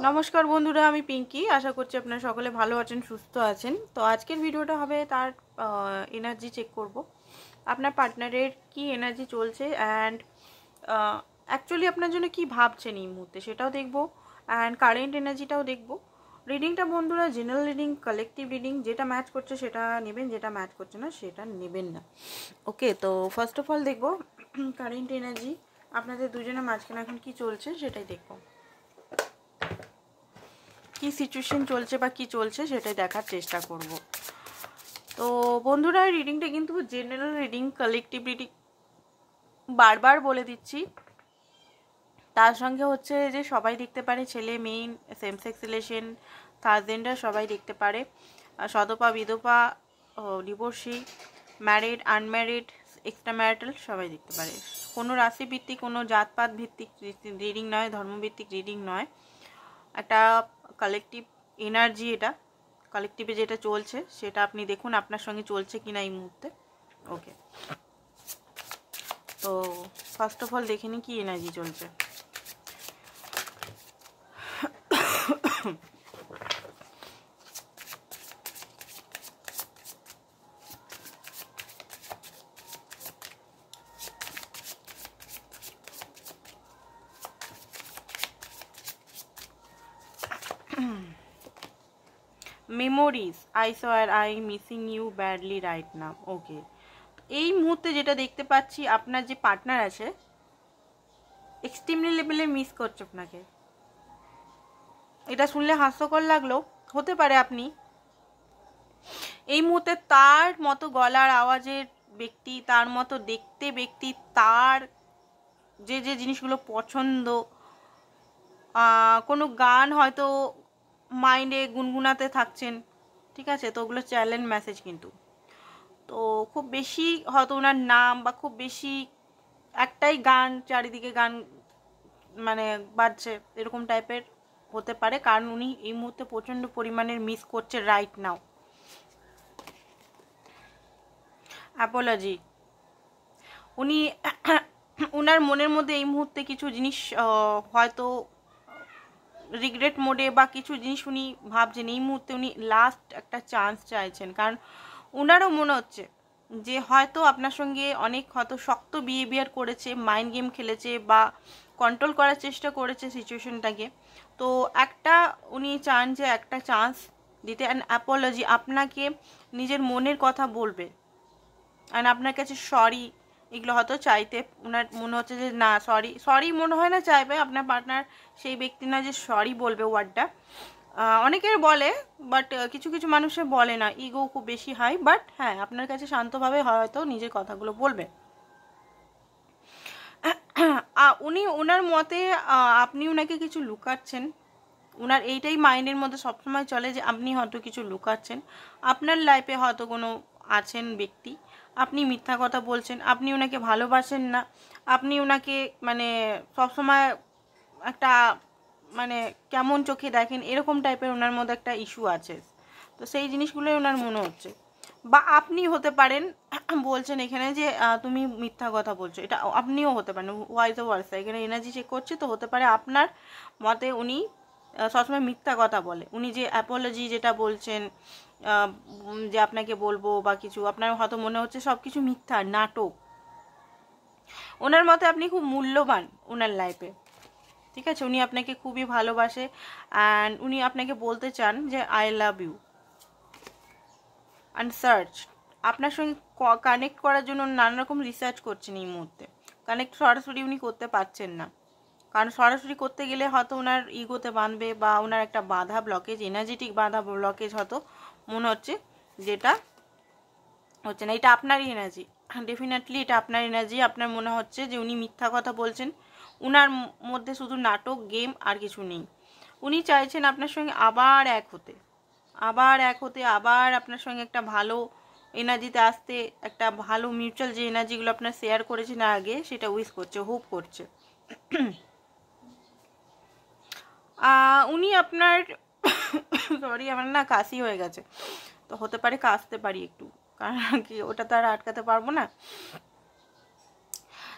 নমস্কার বন্ধুরা, আমি পিঙ্কি। আশা করছি আপনারা সকলে ভালো আছেন, সুস্থ আছেন। তো আজকের ভিডিওটা হবে তার এনার্জি চেক করব, আপনার পার্টনারের কি এনার্জি চলছে অ্যান্ড অ্যাকচুয়ালি আপনার জন্য কি ভাবছেন এই মুহূর্তে সেটাও দেখব, অ্যান্ড কারেন্ট এনার্জিটাও দেখব। রিডিংটা বন্ধুরা জেনারেল রিডিং, কালেকটিভ রিডিং, যেটা ম্যাচ করছে সেটা নেবেন, যেটা ম্যাচ করছে না সেটা নেবেন না। ওকে, তো ফার্স্ট অফ অল দেখব কারেন্ট এনার্জি আপনাদের দুজনের মাঝখানে এখন কি চলছে সেটাই দেখব। কি সিচুয়েশন চলছে বা কি চলছে সেটাই দেখার চেষ্টা করব। তো বন্ধুরা, রিডিংটা কিন্তু জেনারেল রিডিং, কালেকটিভ রিডিং, বারবার বলে দিচ্ছি। তার সঙ্গে হচ্ছে যে সবাই দেখতে পারে, ছেলে মেয়ে, same sex relation, third gender সবাই দেখতে পারে, সদপা বিধবা, divorcee, married, unmarried, extra marital সবাই দেখতে পারে। কোনো রাশিভিত্তিক, কোনো জাতপাত ভিত্তিক রিডিং নয়, ধর্মভিত্তিক রিডিং নয়, একটা কালেকটিভ এনার্জি। এটা কালেকটিভে যেটা চলছে সেটা আপনি দেখুন আপনার সঙ্গে চলছে কিনা এই মুহূর্তে। ওকে, তো ফার্স্ট অফ অল দেখে নিই কি এনার্জি চলছে। Memories, I swear I missing you badly right now. Okay, এই মুহূর্তে যেটা দেখতে পাচ্ছি, আপনার যে পার্টনার আছে এক্সট্রিমলি লেভেলে মিস করছে আপনাকে। এটা শুনলে হাস্যকর লাগলেও হতে পারে আপনি এই মুহূর্তে তার মতো গলার আওয়াজের ব্যক্তি, তার মতো দেখতে ব্যক্তি, তার যে যে জিনিসগুলো পছন্দ, কোনো গান হয়তো মাইন্ডে গুনগুনাতে থাকছেন, ঠিক আছে? তো ওগুলো চ্যালেঞ্জ মেসেজ কিন্তু। তো খুব বেশি হয়তো ওনার নাম বা খুব বেশি একটাই গান, চারিদিকে গান মানে বাজছে, এরকম টাইপের হতে পারে, কারণ উনি এই মুহূর্তে প্রচণ্ড পরিমাণের মিস করছে রাইট নাও। অ্যাপোলজি, উনি ওনার মনের মধ্যে এই মুহূর্তে কিছু জিনিস হয়তো রিগ্রেট মোডে বা কিছু জিনিস উনি ভাবছেন। এই মুহূর্তে উনি লাস্ট একটা চান্স চাইছেন, কারণ ওনারও মনে হচ্ছে যে হয়তো আপনার সঙ্গে অনেক হয়তো শক্ত বিহেভিয়ার করেছে, মাইন্ড গেম খেলেছে বা কন্ট্রোল করার চেষ্টা করেছে সিচুয়েশনটাকে। তো একটা উনি চান যে একটা চান্স দিতে, অ্যান্ড অ্যাপোলজি, আপনাকে নিজের মনের কথা বলবে, অ্যান্ড আপনার কাছে সরি এগুলো হয়তো চাইতে ওনার মনে হচ্ছে যে না, সরি সরি মনে হয় না চাইবে আপনার পার্টনার, সেই ব্যক্তি না যে সরি বলবে ওয়ার্ডটা। অনেকের বলে, বাট কিছু কিছু মানুষের বলে না, ইগো খুব বেশি হাই। বাট হ্যাঁ, আপনার কাছে শান্তভাবে হয়তো নিজের কথাগুলো বলবে। উনি ওনার মতে আপনি ওনাকে কিছু লুকাচ্ছেন। ওনার এইটাই মাইন্ডের মধ্যে সবসময় চলে যে আপনি হয়তো কিছু লুকাচ্ছেন, আপনার লাইফে হয়তো কোনো আছেন ব্যক্তি, আপনি মিথ্যা কথা বলছেন, আপনি ওনাকে ভালোবাসেন না, আপনি ওনাকে মানে সবসময় একটা মানে কেমন চোখে দেখেন, এরকম টাইপের ওনার মধ্যে একটা ইস্যু আছে। তো সেই জিনিসগুলোই ওনার মনে হচ্ছে। বা আপনি হতে পারেন বলছেন এখানে যে তুমি মিথ্যা কথা বলছো, এটা আপনিও হতে পারেন, ওয়াইজ ওয়ার্সা। এখানে এনার্জি চেক করছে, তো হতে পারে আপনার মতে উনি সবসময় মিথ্যা কথা বলে। উনি যে অ্যাপোলজি যেটা বলছেন যে আপনাকে বলবো বা কিছু, আপনার হয়তো মনে হচ্ছে সব কিছু মিথ্যা, নাটক। ওনার মতে আপনি খুব মূল্যবান ওনার লাইফে, ঠিক আছে? উনি আপনাকে খুবই ভালোবাসে অ্যান্ড উনি আপনাকে বলতে চান যে I love you. And search, আপনার সঙ্গে কানেক্ট করার জন্য নানা রকম রিসার্চ করছেন এই মুহূর্তে। কানেক্ট সরাসরি উনি করতে পারছেন না, কারণ সরাসরি করতে গেলে হয়তো ওনার ইগোতে বাঁধবে বা ওনার একটা বাধা, ব্লকেজ, এনার্জেটিক বাধা, ব্লকেজ হয়তো মনে হচ্ছে, যেটা হচ্ছে না। এটা আপনারই এনার্জি, ডেফিনেটলি এটা আপনার এনার্জি। আপনার মনে হচ্ছে যে উনি মিথ্যা কথা বলছেন, উনার মধ্যে শুধু নাটক, গেম, আর কিছু নেই। উনি চাইছেন আপনার সঙ্গে আবার এক হতে, আবার আপনার সঙ্গে একটা ভালো এনার্জিতে আসতে, একটা ভালো মিউচুয়াল যে এনার্জিগুলো আপনার শেয়ার করেছেন আগে, সেটা উইশ করছে, হোপ করছে। উনি আপনার সরি, আমার না কাশি হয়ে গেছে, তো হতে পারে কাশতে পারি একটু, কারণ কি ওটা তো আর আটকাতে পারবো না।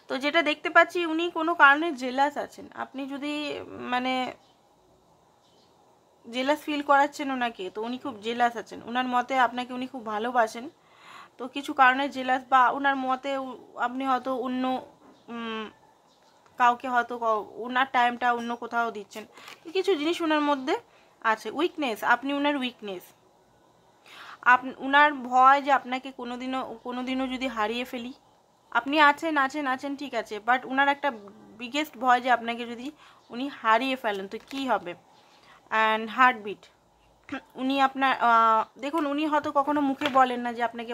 তো যেটা দেখতে পাচ্ছি, উনি কোনো কারণে জেলাস আছেন। আপনি যদি মানে জেলাস ফিল করাচ্ছেন ওনাকে, তো উনি খুব জেলাস আছেন। ওনার মতে আপনাকে উনি খুব ভালোবাসেন, তো কিছু কারণে জেলাস, বা ওনার মতে আপনি হয়তো অন্য কাউকে হয়তো ওনার টাইমটা অন্য কোথাও দিচ্ছেন। তো কিছু জিনিস ওনার মধ্যে আছে। উইকনেস, আপনি ওনার উইকনেস, ওনার ভয় যে আপনাকে কোনোদিনও যদি হারিয়ে ফেলি। আপনি আছেন আছেন আছেন ঠিক আছে, বাট ওনার একটা বিগেস্ট ভয় যে আপনাকে যদি উনি হারিয়ে ফেলেন তো কী হবে। অ্যান্ড হার্টবিট, উনি আপনার দেখুন, উনি হয়তো কখনো মুখে বলেন না যে আপনাকে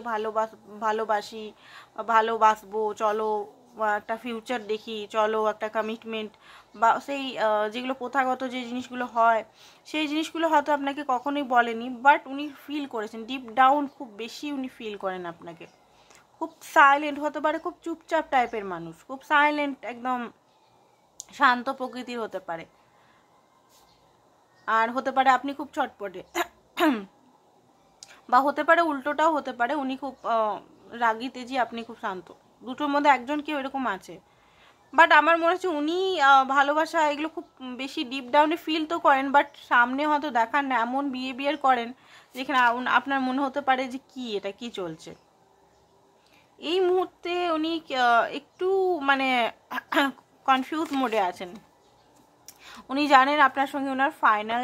ভালোবাসি, ভালোবাসবো, চলো একটা ফিউচার দেখি, চলো একটা কমিটমেন্ট, বা সেই যেগুলো প্রথাগত যে জিনিসগুলো হয় সেই জিনিসগুলো হয়তো আপনাকে কখনোই বলেনি, বাট উনি ফিল করেছেন ডিপ ডাউন, খুব বেশি উনি ফিল করেন আপনাকে। খুব সাইলেন্ট হতে পারে, খুব চুপচাপ টাইপের মানুষ, খুব সাইলেন্ট, একদম শান্ত প্রকৃতির হতে পারে। আর হতে পারে আপনি খুব চটপটে, বা হতে পারে উল্টোটাও হতে পারে, উনি খুব রাগী তেজি, আপনি খুব শান্ত, দুটোর মধ্যে একজন কেউ এরকম আছে। বাট আমার মনে হচ্ছে উনি ভালোবাসা এগুলো খুব বেশি ডিপ ডাউনে ফিল তো করেন, বাট সামনে হয়তো দেখান না, এমন বিহেভিয়ার করেন যেখানে আপনার মনে হতে পারে যে কি এটা কি চলছে। এই মুহূর্তে উনি একটু মানে কনফিউজ মোডে আছেন। উনি জানেন আপনার সঙ্গে ওনার ফাইনাল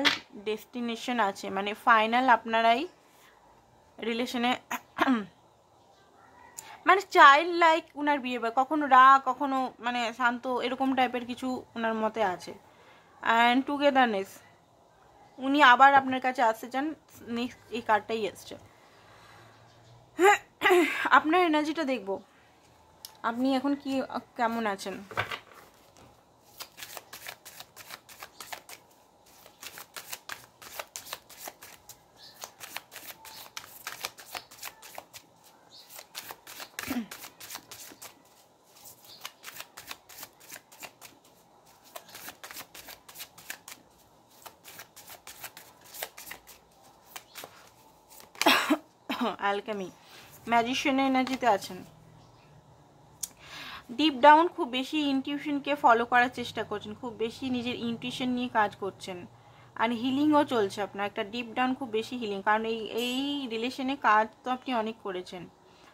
ডেস্টিনেশন আছে, মানে ফাইনাল আপনারাই রিলেশনে, মানে চাইল্ড লাইক ওনার বিহেভিয়ার, কখনো রাগ, কখনো মানে শান্ত, এরকম টাইপের কিছু ওনার মতে আছে। অ্যান্ড টুগেদারনেস, উনি আবার আপনার কাছে আসতে চান, নেক্সট এই কার্ডটাই এসছে। আপনার এনার্জিটা দেখব, আপনি এখন কি কেমন আছেন। অ্যালকেমি, ম্যাজিশিয়ানের এনার্জিতে আছেন। ডিপ ডাউন খুব বেশি ইনটিউশনকে ফলো করার চেষ্টা করছেন, খুব বেশি নিজের ইনটিউশন নিয়ে কাজ করছেন। আর হিলিংও চলছে আপনার, একটা ডিপ ডাউন খুব বেশি হিলিং, কারণ এই রিলেশনে কাজ তো আপনি অনেক করেছেন।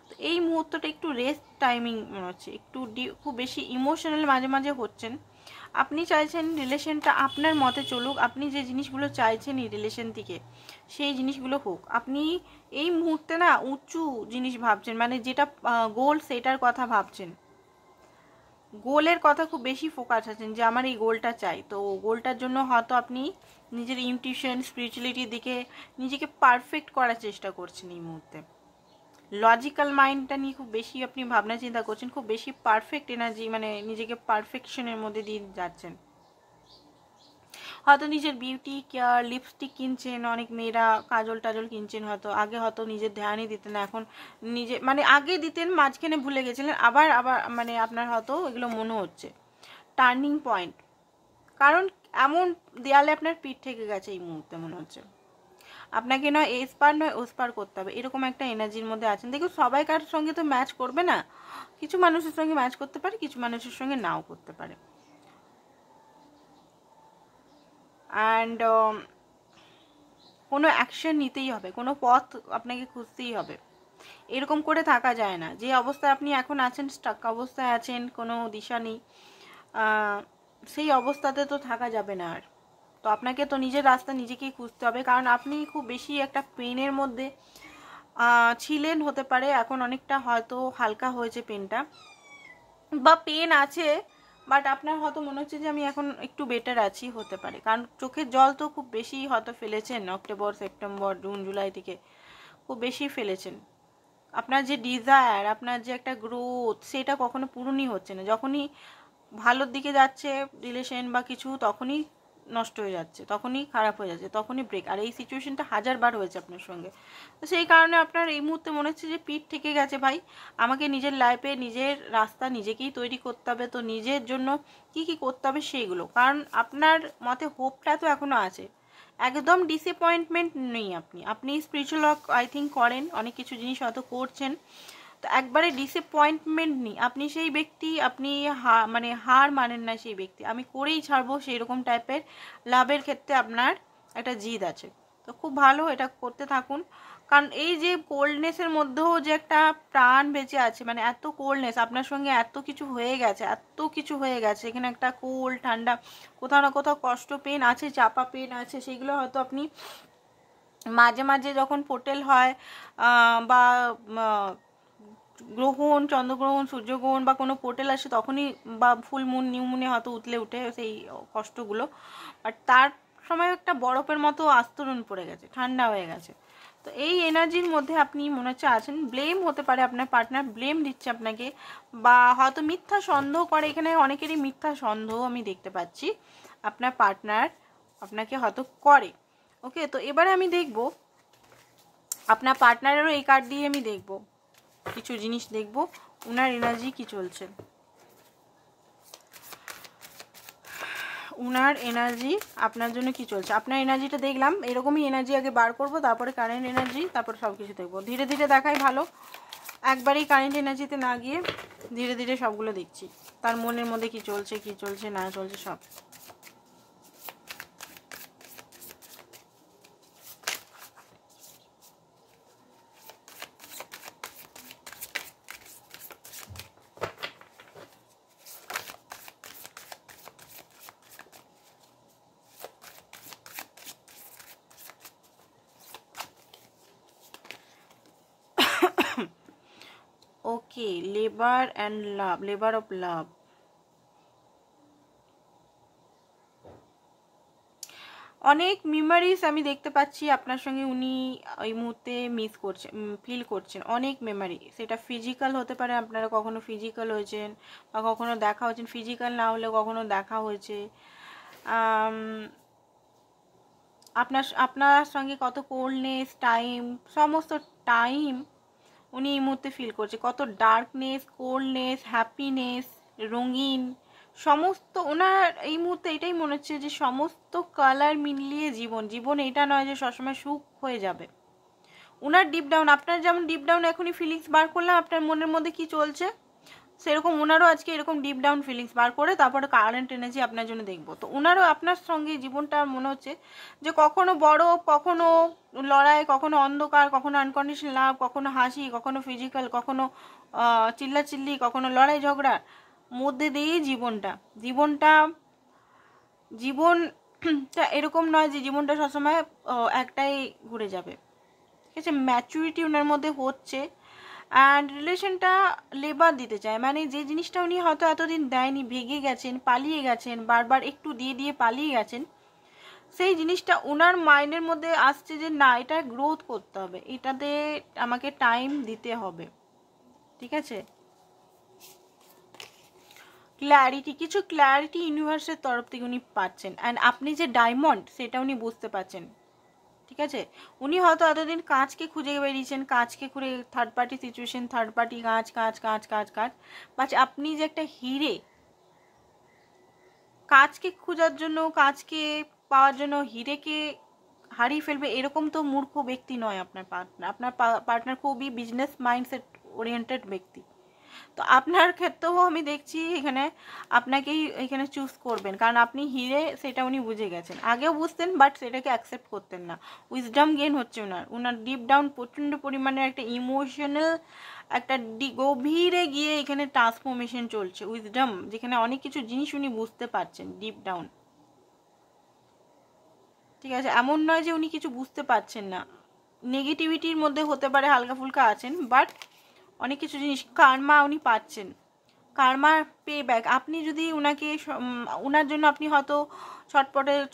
তো এই মুহূর্তটা একটু রেস্ট টাইমিং মনে হচ্ছে, একটু খুব বেশি ইমোশনাল মাঝে মাঝে হচ্ছেন। আপনি চাইছেন রিলেশনটা আপনার মতে চলুক, আপনি যে জিনিসগুলো চাইছেন এই রিলেশন থেকে সেই জিনিসগুলো হোক। আপনি এই মুহূর্তে না উঁচু জিনিস ভাবছেন, মানে যেটা গোল সেটার কথা ভাবছেন, গোলের কথা খুব বেশি ফোকাস আছেন যে আমার এই গোলটা চাই। তো গোলটার জন্য হয়তো আপনি নিজের ইনটিউশন স্পিরিচুয়ালিটির দিকে নিজেকে পারফেক্ট করার চেষ্টা করছেন এই মুহূর্তে। লজিক্যাল মাইন্ডটা নিয়ে খুব বেশি আপনি ভাবনা চিন্তা করছেন, খুব বেশি পারফেক্ট এনার্জি, মানে নিজেকে পারফেকশনের মধ্যে দিয়ে যাচ্ছেন। হয়তো নিজের বিউটি কেয়ার, লিপস্টিক কিনছেন, অনেক মেয়েরা কাজল টাজল কিনছেন, হয়তো আগে হয়তো নিজের ধ্যানই দিতেন, এখন নিজে মানে আগে দিতেন, মাঝখানে ভুলে গেছিলেন, আবার মানে আপনার হয়তো এগুলো মনে হচ্ছে। টার্নিং পয়েন্ট, কারণ এমন দেয়ালে আপনার পিঠ থেকে গেছে এই মুহূর্তে মনে হচ্ছে। আপনাকে নয় এস পার নয় ওস পার করতে হবে, এরকম একটা এনার্জির মধ্যে আছেন। দেখুন সবাইকার সঙ্গে তো ম্যাচ করবে না, কিছু মানুষের সঙ্গে ম্যাচ করতে পারে, কিছু মানুষের সঙ্গে নাও করতে পারে। অ্যান্ড কোনো অ্যাকশন নিতেই হবে, কোনো পথ আপনাকে খুঁজতেই হবে। এরকম করে থাকা যায় না, যে অবস্থায় আপনি এখন আছেন, স্টাক অবস্থায় আছেন, কোনো দিশা নেই, সেই অবস্থাতে তো থাকা যাবে না আর। তো আপনাকে তো নিজের রাস্তা নিজেকেই খুঁজতে হবে, কারণ আপনি খুব বেশি একটা পেনের মধ্যে ছিলেন, হতে পারে এখন অনেকটা হয়তো হালকা হয়েছে পেনটা, বা পেন আছে, বাট আপনার হয়তো মনে হচ্ছে যে আমি এখন একটু বেটার আছি, হতে পারে। কারণ চোখের জল তো খুব বেশি হয়তো ফেলেছেন অক্টোবর, সেপ্টেম্বর, জুন, জুলাই থেকে খুব বেশি ফেলেছেন। আপনার যে ডিজায়ার, আপনার যে একটা গ্রোথ, সেটা কখনো পূরণই হচ্ছে না। যখনই ভালোর দিকে যাচ্ছে রিলেশন বা কিছু, তখনই নষ্ট হয়ে যাচ্ছে, তখনই খারাপ হয়ে যাচ্ছে, তখনই ব্রেক। আর এই সিচুয়েশনটা 1000বার হয়েছে আপনার সঙ্গে। তো সেই কারণে আপনার এই মুহূর্তে মনে হচ্ছে যে পিঠ থেকে গেছে ভাই, আমাকে নিজের লাইফে নিজের রাস্তা নিজেকেই তৈরি করতে হবে। তো নিজের জন্য কি কি করতে হবে সেইগুলো, কারণ আপনার মতে হোপটা তো এখনো আছে, একদম ডিসঅ্যাপয়েন্টমেন্ট নেই। আপনি স্পিরিচুয়াল ওয়ার্ক আই থিঙ্ক করেন, অনেক কিছু জিনিস হয়তো করছেন, তো একবারে ডিসঅ্যাপয়েন্টমেন্ট নেই। আপনি সেই ব্যক্তি, আপনি মানে হার মানেন না সেই ব্যক্তি, আমি করেই ছাড়বো সেই রকম টাইপের লাভের ক্ষেত্রে আপনার একটা জিদ আছে। তো খুব ভালো, এটা করতে থাকুন। কারণ এই যে কোল্ডনেসের মধ্যেও যে একটা প্রাণ বেঁচে আছে, মানে এত কোল্ডনেস, আপনার সঙ্গে এত কিছু হয়ে গেছে, এত কিছু হয়ে গেছে, এখানে একটা কোল্ড ঠান্ডা, কোথাও না কোথাও কষ্ট পেন আছে, চাপা পেন আছে, সেগুলো হয়তো আপনি মাঝে মাঝে যখন পোর্টেল হয় বা গ্রহণ, চন্দ্রগ্রহণ, সূর্যগ্রহণ বা কোনো পোর্টেল আসে তখনই, বা ফুল মুন, নিউ মুনে হয়তো উতলে উঠে সেই কষ্টগুলো, আর তার সময় একটা বরফের মতো আস্তরণ পড়ে গেছে, ঠান্ডা হয়ে গেছে। তো এই এনার্জির মধ্যে আপনি মনে হচ্ছে আছেন। ব্লেম হতে পারে, আপনার পার্টনার ব্লেম দিচ্ছে আপনাকে, বা হয়তো মিথ্যা সন্দেহ করে। এখানে অনেকেরই মিথ্যা সন্দেহ আমি দেখতে পাচ্ছি, আপনার পার্টনার আপনাকে হয়তো করে। ওকে, তো এবারে আমি দেখব আপনার পার্টনারেরও এই কার্ড দিয়ে আমি দেখব কিছু জিনিস, দেখব উনার এনার্জি কি চলছে। উনার এনার্জি আপনার জন্য কি চলছে। আপনার এনার্জিটা দেখলাম, এরকমই এনার্জি আগে বার করব, তারপরে কারেন্ট এনার্জি, তারপরে সব কিছু দেখবো। ধীরে ধীরে দেখাই ভালো, একবারেই কারেন্ট এনার্জিতে না গিয়ে ধীরে ধীরে সবগুলো দেখছি, তার মনের মধ্যে কি চলছে, কি চলছে না চলছে সব। Okay, labour and love, labour of love. অনেক মেমারিজ আমি দেখতে পাচ্ছি আপনার সঙ্গে উনি ওই মুহূর্তে মিস করছেন, ফিল করছেন অনেক মেমারি। সেটা ফিজিক্যাল হতে পারে, আপনারা কখনো ফিজিক্যাল হয়েছেন বা কখনো দেখা হয়েছেন, ফিজিক্যাল না হলে কখনো দেখা হয়েছে। আপনার আপনার সঙ্গে কত কোল্ডনেস টাইম, সমস্ত টাইম উনি এই মুহূর্তে ফিল করছে, কত ডার্কনেস, কোল্ডনেস, হ্যাপিনেস, রঙিন, সমস্ত ওনার এই মুহূর্তে এটাই মনে হচ্ছে যে সমস্ত কালার মিলিয়ে জীবন। জীবন এটা নয় যে সবসময় সুখ হয়ে যাবে। ওনার ডিপ ডাউন, আপনার যেমন ডিপ ডাউন এখনই ফিলিংস বার করলাম আপনার মনের মধ্যে কি চলছে, সেরকম ওনারও আজকে এরকম ডিপ ডাউন ফিলিংস বার করে তারপরে কারেন্ট এনার্জি আপনার জন্য দেখবো। তো ওনারও আপনার সঙ্গে জীবনটা মনে হচ্ছে যে কখনো বড়, কখনো লড়াই, কখনো অন্ধকার, কখনো আনকন্ডিশনাল লাভ, কখনো হাসি, কখনো ফিজিক্যাল, কখনো চিল্লাচিল্লি, কখনো লড়াই ঝগড়ার মধ্যে দিয়েই জীবনটা। জীবনটা এরকম নয় যে জীবনটা সবসময় একটাই ঘুরে যাবে। ঠিক আছে, ম্যাচুরিটি ওনার মধ্যে হচ্ছে। অ্যান্ড রিলেশনটা লেবার দিতে চায়, মানে যে জিনিসটা উনি হয়তো এতদিন দেয়নি, ভেঙে গেছেন, পালিয়ে গেছেন, বারবার একটু দিয়ে দিয়ে পালিয়ে গেছেন, সেই জিনিসটা ওনার মাইন্ডের মধ্যে আসছে যে না, এটা গ্রোথ করতে হবে, এটাতে আমাকে টাইম দিতে হবে। ঠিক আছে, ক্ল্যারিটি, কিছু ক্ল্যারিটি ইউনিভার্সের তরফ থেকে উনি পাচ্ছেন। অ্যান্ড আপনি যে ডায়মন্ড সেটা উনি বুঝতে পারছেন। ঠিক আছে, উনি হয়তো এতদিন কাজকে খুঁজে বেরিয়েছেন, কাজকে খুঁজে, third party situation, third party কাজ কাজ কাজ কাজ কাজ, বাট আপনি যে একটা হিরে, কাজকে খোঁজার জন্য, কাজকে পাওয়ার জন্য হিরেকে হারিয়ে ফেলবে এরকম তো মূর্খ ব্যক্তি নয় আপনার পার্টনার। আপনার পার্টনার খুবই বিজনেস মাইন্ডসেট ওরিয়েন্টেড ব্যক্তি। তো আপনার ক্ষেত্রেও আমি দেখছি এখানে আপনাকেই এখানে চুজ করবেন, কারণ আপনি হিরে সেটা উনি বুঝে গেছেন। আগেও বুঝতেন বাট সেটাকে অ্যাকসেপ্ট করতেন না। উইজডম গেইন হচ্ছে ওনার ডিপ ডাউন প্রচণ্ড পরিমাণে একটা ইমোশনাল, একটা গভীরে গিয়ে এখানে ট্রান্সফরমেশন চলছে। উইজডম, যেখানে অনেক কিছু জিনিস উনি বুঝতে পারছেন ডিপ ডাউন। ঠিক আছে, এমন নয় যে উনি কিছু বুঝতে পারছেন না, নেগেটিভিটির মধ্যে হতে পারে হালকা ফুলকা আছেন, বাট অনেক কিছু জিনিস কার্মা উনি পাচ্ছেন, কার্মার পে ব্যাক। আপনি যদি ওনাকে, ওনার জন্য আপনি হয়তো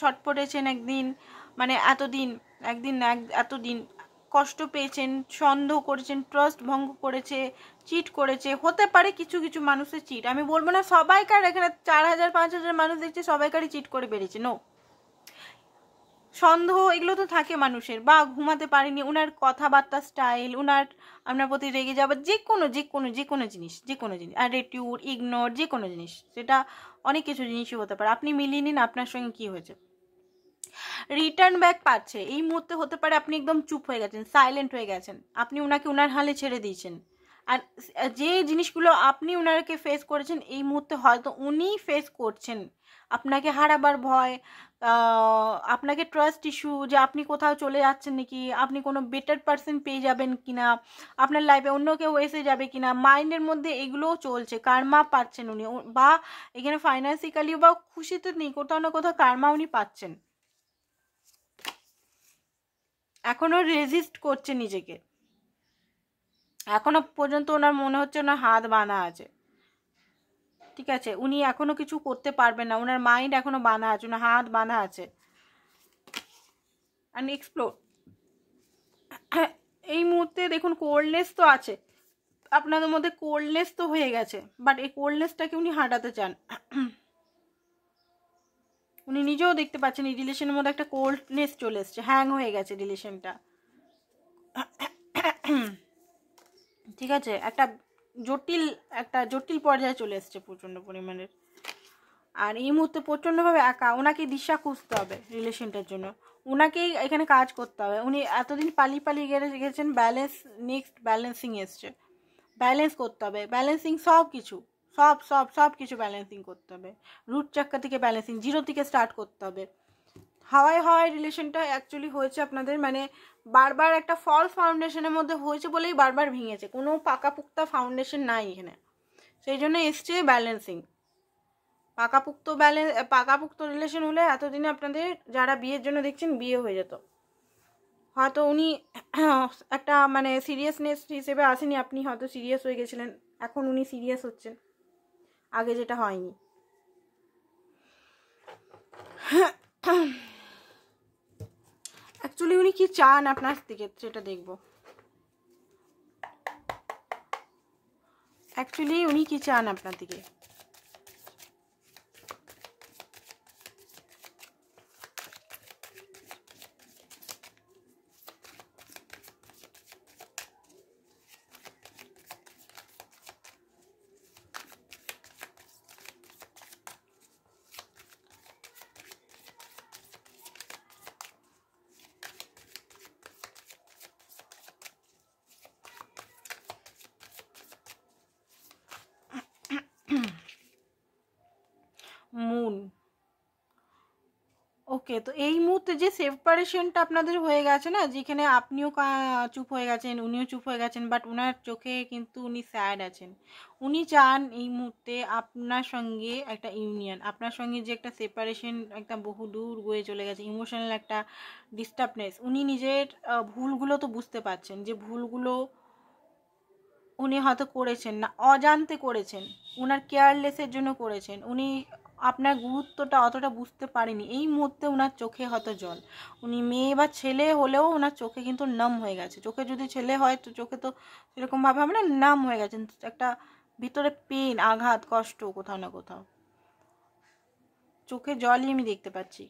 ছটপটেছেন একদিন, মানে এতদিন কষ্ট পেয়েছেন, সন্দেহ করেছেন, ট্রাস্ট ভঙ্গ করেছে, চিট করেছে, হতে পারে কিছু কিছু মানুষের চিট, আমি বলবো না সবাইকার, এখানে 4000 5000 মানুষ দেখছে সবাইকারই চিট করে বেরিয়েছে, নো, সন্দেহ এগুলো তো থাকে মানুষের, বা ঘুমাতে পারেনি, ওনার কথাবার্তা স্টাইল, ওনার আপনার প্রতি রেগে যাবার যে কোনো জিনিস, অ্যাটিটিউড, ইগনোর, যে কোনো জিনিস, সেটা অনেক কিছু জিনিসই হতে পারে। আপনি মিলিয়ে নিন আপনার সঙ্গে কি হয়েছে। রিটার্ন ব্যাক পাচ্ছে এই মুহূর্তে, হতে পারে আপনি একদম চুপ হয়ে গেছেন, সাইলেন্ট হয়ে গেছেন, আপনি ওনাকে ওনার হালে ছেড়ে দিয়েছেন, আর যে জিনিসগুলো আপনি ওনাকে ফেস করেছেন এই মুহূর্তে হয়তো উনি ফেস করছেন। আপনাকে হারাবার ভয়, আপনাকে ট্রাস্ট ইস্যু, যে আপনি কোথাও চলে যাচ্ছেন নাকি, আপনি কোনো বেটার পারসন পেয়ে যাবেন কিনা, আপনার লাইফে অন্য কেউ এসে যাবে কিনা, মাইন্ডের মধ্যে এগুলোও চলছে। কার্মা পাচ্ছেন উনি, বা এখানে ফাইন্যান্সিক্যালি বা খুশিতে নেই, কোথাও না কোথাও কার্মা উনি পাচ্ছেন। এখনো রেজিস্ট করছে নিজেকে, এখনো পর্যন্ত ওনার মনে হচ্ছে ওনার হাত বাঁধা আছে। ঠিক আছে, উনি এখনো কিছু করতে পারবেন না, ওনার মাইন্ড এখনো বাঁধা আছে, ওনার হাত বাঁধা আছে। অ্যান্ড এক্সপ্লোর এই মুহূর্তে দেখুন কোল্ডনেস তো আছে আপনাদের মধ্যে, কোল্ডনেস তো হয়ে গেছে, বাট এই কোল্ডনেসটাকে উনি হাঁটাতে চান। উনি নিজেও দেখতে পাচ্ছেন এই রিলেশনের মধ্যে একটা কোল্ডনেস চলে এসছে, হ্যাং হয়ে গেছে রিলেশনটা। ঠিক আছে, একটা জটিল পর্যায়ে চলে এসছে প্রচণ্ড পরিমাণের। আর এই মুহূর্তে প্রচণ্ডভাবে একা, ওনাকে দিশা খুঁজতে হবে রিলেশনটার জন্য, ওনাকেই এখানে কাজ করতে হবে। উনি এতদিন পালিয়ে গেছেন, ব্যালেন্স, নেক্সট ব্যালেন্সিং এসছে, ব্যালেন্স করতে হবে, ব্যালেন্সিং সব কিছু, সব কিছু ব্যালেন্সিং করতে হবে। রুট চাক্কা থেকে ব্যালেন্সিং, জিরো থেকে স্টার্ট করতে হবে। হাওয়ায় রিলেশনটা অ্যাকচুয়ালি হয়েছে আপনাদের, মানে বারবার একটা ফলস ফাউন্ডেশনের মধ্যে হয়েছে বলেই বারবার ভেঙেছে, কোনো পাকাপুক্তা ফাউন্ডেশন নাই এখানে, সেই জন্য এসছে ব্যালেন্সিং। পাকাপুক্ত রিলেশন হলে এতদিনে আপনাদের যারা বিয়ের জন্য দেখছেন বিয়ে হয়ে যেত। হয়তো উনি একটা মানে সিরিয়াসনেস হিসেবে আসেনি, আপনি হয়তো সিরিয়াস হয়ে গেছিলেন, এখন উনি সিরিয়াস হচ্ছেন, আগে যেটা হয়নি। অ্যাকচুয়ালি উনি কি চান আপনার থেকে সেটা দেখব। অ্যাকচুয়ালি উনি কি চান আপনার থেকে। মুন, ওকে, তো এই মুহূর্তে যে সেপারেশনটা আপনাদের হয়ে গেছে না, যেখানে আপনিও চুপ হয়ে গেছেন, উনিও চুপ হয়ে গেছেন, বাট ওনার চোখে কিন্তু উনি স্যাড আছেন। উনি চান এই মুহূর্তে আপনার সঙ্গে একটা ইউনিয়ন, আপনার সঙ্গে যে একটা সেপারেশন একটা বহু দূর গিয়ে চলে গেছে, ইমোশনাল একটা ডিস্টার্বনেস, উনি নিজের ভুলগুলো তো বুঝতে পারছেন, যে ভুলগুলো উনি হয়তো করেছেন না, অজান্তে করেছেন, উনার কেয়ারলেসের জন্য করেছেন, উনি আপনার গুরুত্বটা অতটা বুঝতে পারেনি। এই মুহূর্তে ওনার চোখে হয়তো জল, উনি মেয়ে বা ছেলে হলেও ওনার চোখে কিন্তু নাম হয়ে গেছে। চোখে যদি ছেলে হয় তো চোখে তো সেরকমভাবে হবে না, নাম হয়ে গেছেন, একটা ভিতরে পেন, আঘাত, কষ্ট কোথাও না কোথাও, চোখে জলই আমি দেখতে পাচ্ছি।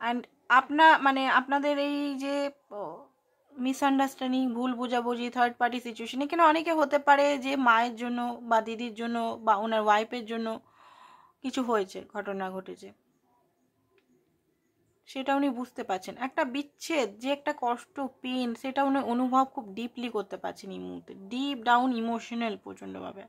অ্যান্ড আপনাদের এই যে মিসআন্ডারস্ট্যান্ডিং, ভুল বোঝাবুঝি, থার্ড পার্টি সিচুয়েশন, এখানে অনেকে হতে পারে যে মায়ের জন্য বা দিদির জন্য বা ওনার ওয়াইফের জন্য কিছু হয়েছে, ঘটনা ঘটেছে, সেটা উনি বুঝতে পারছেন। একটা বিচ্ছেদ যে একটা কষ্ট, পেন, সেটা উনি অনুভব খুব ডিপলি করতে পারছেন এই মুহূর্তে, ডিপ ডাউন ইমোশনাল প্রচণ্ডভাবে।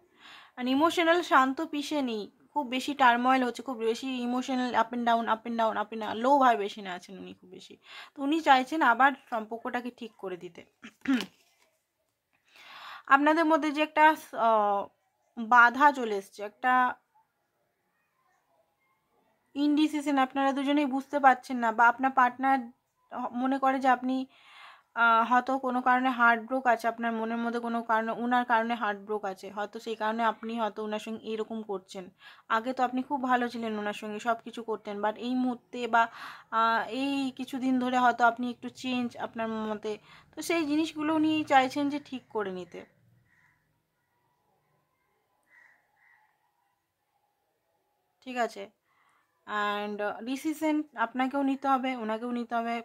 আর ইমোশনাল শান্ত পিসে নেই, খুব বেশি টার্ময়েল হচ্ছে, খুব বেশি emotional up and down, up and down, up and down, low ভাইব্রেশনে আছেন উনি খুব বেশি। তো উনি চাইছেন আবার সম্পর্কটাকে ঠিক করে দিতে। আপনাদের মধ্যে যে একটা বাধা চলে এসছে, একটা ইনডিসিশন, আপনারা দুজনেই বুঝতে পারছেন না, বা আপনার পার্টনার মনে করে যে আপনি হয়তো কোনো কারণে হার্ট ব্রোক আছে, আপনার মনের মধ্যে কোনো কারণে ওনার কারণে হার্ট ব্রোক আছে, হয়তো সেই কারণে আপনি হয়তো ওনার সঙ্গে এইরকম করছেন। আগে তো আপনি খুব ভালো ছিলেন, ওনার সঙ্গে সব কিছু করতেন, বাট এই মুহূর্তে বা এই কিছুদিন ধরে হয়তো আপনি একটু চেঞ্জ আপনার মতে, তো সেই জিনিসগুলো উনি চাইছেন যে ঠিক করে নিতে। ঠিক আছে, অ্যান্ড ডিসিশন আপনাকেও নিতে হবে, ওনাকেও নিতে হবে,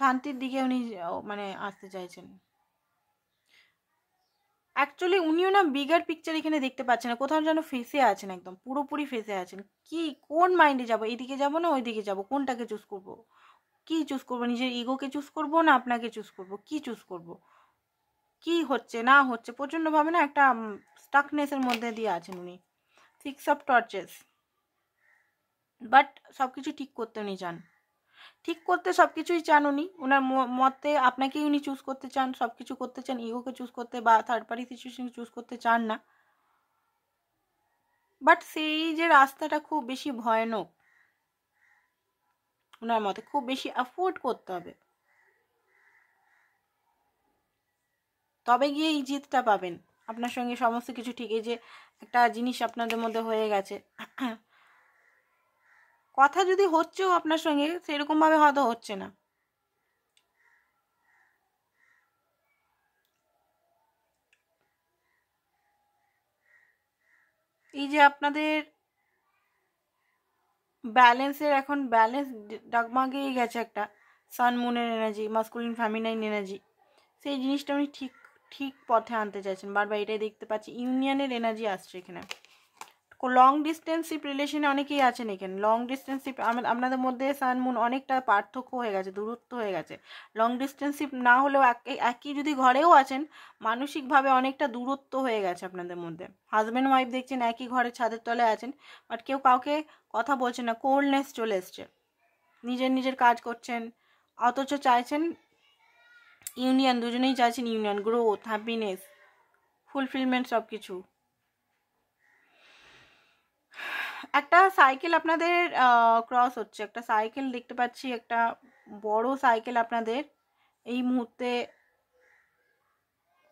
শান্তির দিকে উনি মানে আসতে চাইছেন। অ্যাকচুয়ালি উনিও না বিগার পিকচার এখানে দেখতে পাচ্ছেন না, কোথাও যেন ফেসে আছেন, একদম পুরোপুরি ফেসে আছেন। কি কোন মাইন্ডে যাবো, এইদিকে যাবো না ওইদিকে যাবো, কোনটাকে চুজ করব, কি চুজ করবো, নিজের ইগোকে চুজ করবো না আপনাকে চুজ করব, কি চুজ করব, কি হচ্ছে না হচ্ছে প্রচণ্ডভাবে না একটা স্টাকনেসের মধ্যে দিয়ে আছেন উনি। 6 অফ টর্চেস। বাট সব কিছু ঠিক করতে উনি চান, ঠিক করতে সব কিছুই চান উনি। ওনার মতে আপনাকেই উনি চুজ করতে চান, সব কিছু করতে চান, ইগোকে চুজ করতে বা থার্ড পার্টি সিচুয়েশন চুজ করতে চান না। বাট সেই যে রাস্তাটা খুব বেশি ভয়ানক ওনার মতে, খুব বেশি অ্যাফোর্ড করতে হবে, তবে গিয়ে এই জিতটা পাবেন। আপনার সঙ্গে সমস্ত কিছু ঠিক, এই যে একটা জিনিস আপনাদের মধ্যে হয়ে গেছে, কথা যদি হচ্ছেও আপনার সঙ্গে সেরকমভাবে হয়তো হচ্ছে না। এই যে আপনাদের ব্যালেন্সের এখন ব্যালেন্স ডাগমাগেই গেছে একটা সান মুনের এনার্জি, মাস্কুলিন ফ্যামিনাইন এনার্জি, সেই জিনিসটা উনি ঠিক ঠিক পথে আনতে চাইছেন। বারবার এটাই দেখতে পাচ্ছি, ইউনিয়নের এনার্জি আসছে এখানে। লং ডিস্টেন্সিপ রিলেশনে অনেকেই আছেন এখানে। লং ডিস্টেন্সিপ আপনাদের মধ্যে সান মুন অনেকটা পার্থক্য হয়ে গেছে, দূরত্ব হয়ে গেছে। লং ডিস্টেন্সিপ না হলেও একই যদি ঘরেও আছেন, মানসিকভাবে অনেকটা দূরত্ব হয়ে গেছে আপনাদের মধ্যে। হাজব্যান্ড ওয়াইফ দেখছেন একই ঘরে ছাদের তলায় আছেন, বাট কেউ কাউকে কথা বলছেন না, কোল্ডনেস চলে এসছে, নিজের নিজের কাজ করছেন, অথচ চাইছেন ইউনিয়ন, দুজনেই চাইছেন ইউনিয়ন, গ্রোথ, হ্যাপিনেস, ফুলফিলমেন্ট, সব কিছু। একটা সাইকেল আপনাদের ক্রস হচ্ছে, একটা সাইকেল দেখতে পাচ্ছি, একটা বড় সাইকেল আপনাদের এই মুহূর্তে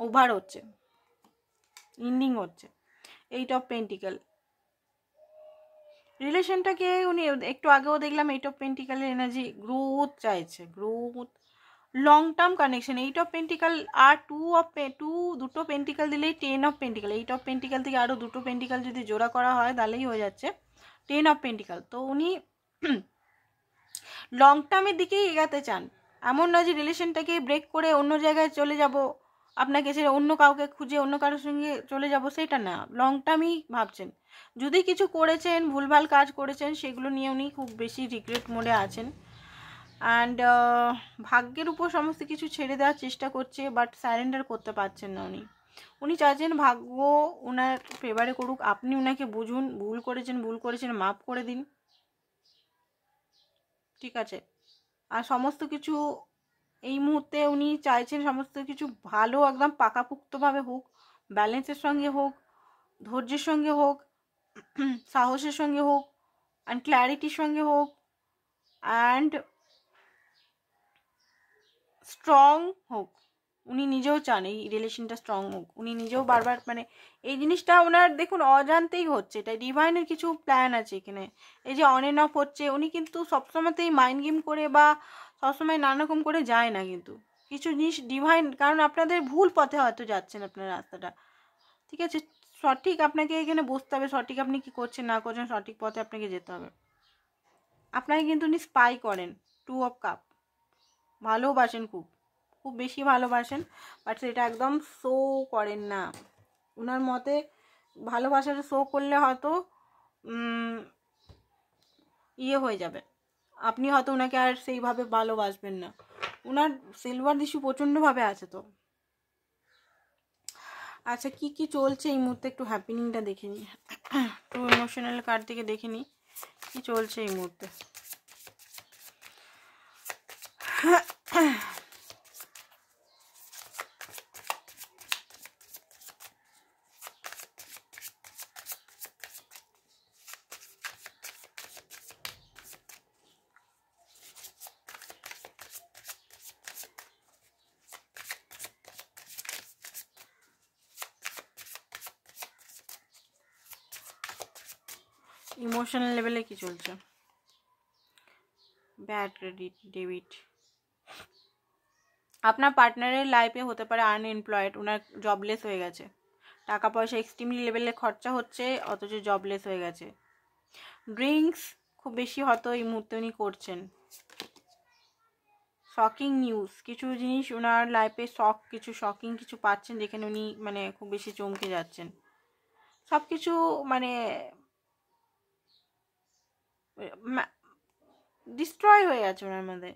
ওভার হচ্ছে, ইন্ডিং হচ্ছে। 8 অফ পেন্টিকেল। রিলেশনটাকে উনি একটু আগেও দেখলাম 8 অফ পেন্টিকেলের এনার্জি, গ্রোথ চাইছে, growth, long term connection. 8 of pentacle আর 2 পেন্টিকেল দিলেই 10 অফ পেন্টিকেল। 8 অফ পেন্টিকেল থেকে আরও 2 পেন্টিকেল যদি জোড়া করা হয় তাহলেই হয়ে যাচ্ছে 10 অফ পেন্টিকেল। তো উনি লং টার্মের দিকেই এগাতে চান। এমন নয় যে রিলেশনটাকে ব্রেক করে অন্য জায়গায় চলে যাব, আপনাকে ছেড়ে অন্য কাউকে খুঁজে অন্য কারোর সঙ্গে চলে যাব, সেটা না, লং টার্মই ভাবছেন। যদি কিছু করেছেন, ভুলভাল কাজ করেছেন, সেগুলো নিয়ে উনি খুব বেশি রিগ্রেট মোডে আছেন। অ্যান্ড ভাগ্যের উপর সমস্ত কিছু ছেড়ে দেওয়ার চেষ্টা করছে, বাট স্যারেন্ডার করতে পারছেন না উনি। উনি চাইছেন ভাগ্য ওনার ফেভারে করুক, আপনি ওনাকে বুঝুন, ভুল করেছেন মাফ করে দিন, ঠিক আছে। আর সমস্ত কিছু এই মুহূর্তে উনি চাইছেন সমস্ত কিছু ভালো, একদম পাকাপোক্তভাবে হোক, ব্যালেন্সের সঙ্গে হোক, ধৈর্যের সঙ্গে হোক, সাহসের সঙ্গে হোক, অ্যান্ড ক্ল্যারিটির সঙ্গে হোক, অ্যান্ড স্ট্রং হোক। উনি নিজেও চান এই রিলেশনটা স্ট্রং হোক, উনি নিজেও বারবার মানে এই জিনিসটা ওনার দেখুন অজান্তেই হচ্ছে, এটা ডিভাইনের কিছু প্ল্যান আছে এখানে। এই যে অন এন্ড অফ হচ্ছে, উনি কিন্তু সবসময়তেই মাইন্ড গেম করে বা সবসময় নানারকম করে যায় না, কিন্তু কিছু জিনিস ডিভাইন, কারণ আপনাদের ভুল পথে হয়তো যাচ্ছেন আপনার রাস্তাটা, ঠিক আছে। সঠিক আপনাকে এখানে বসতে হবে, সঠিক আপনি কি করছেন না করছেন, সঠিক পথে আপনাকে যেতে হবে। আপনাকে কিন্তু উনি স্পাই করেন। 2 অফ কাপ, ভালোবাসেন, খুব খুব বেশি ভালোবাসেন, বাট সেটা একদম শো করেন না। ওনার মতে ভালোবাসাটা শো করলে হয়তো ইয়ে হয়ে যাবে, আপনি হয়তো ওনাকে আর সেইভাবে ভালোবাসবেন না। ওনার সিলভার ইস্যু প্রচণ্ডভাবে আছে। তো আচ্ছা, কি কি চলছে এই মুহূর্তে, একটু হ্যাপিনিংটা দেখে নিই, একটু ইমোশনাল কার্ড থেকে দেখে নিই কি চলছে এই মুহূর্তে। ইমোশনাল লেভেলে কি চলছে, ব্যাড ক্রেডিট, ডেবিট। আপনার পার্টনারের লাইফে হতে পারে আনএমপ্লয়েড, ওনার জবলেস হয়ে গেছে, টাকা পয়সা এক্সট্রিমলি লেভেলে খরচা হচ্ছে, অথচ জবলেস হয়ে গেছে। ড্রিঙ্কস খুব বেশি হয়তো এই মুহূর্তে উনি করছেন। শকিং নিউজ, কিছু জিনিস ওনার লাইফে কিছু শকিং কিছু পাচ্ছেন, যেখানে উনি মানে খুব বেশি চমকে যাচ্ছেন। সব কিছু মানে ডিস্ট্রয় হয়ে গেছে ওনার মধ্যে।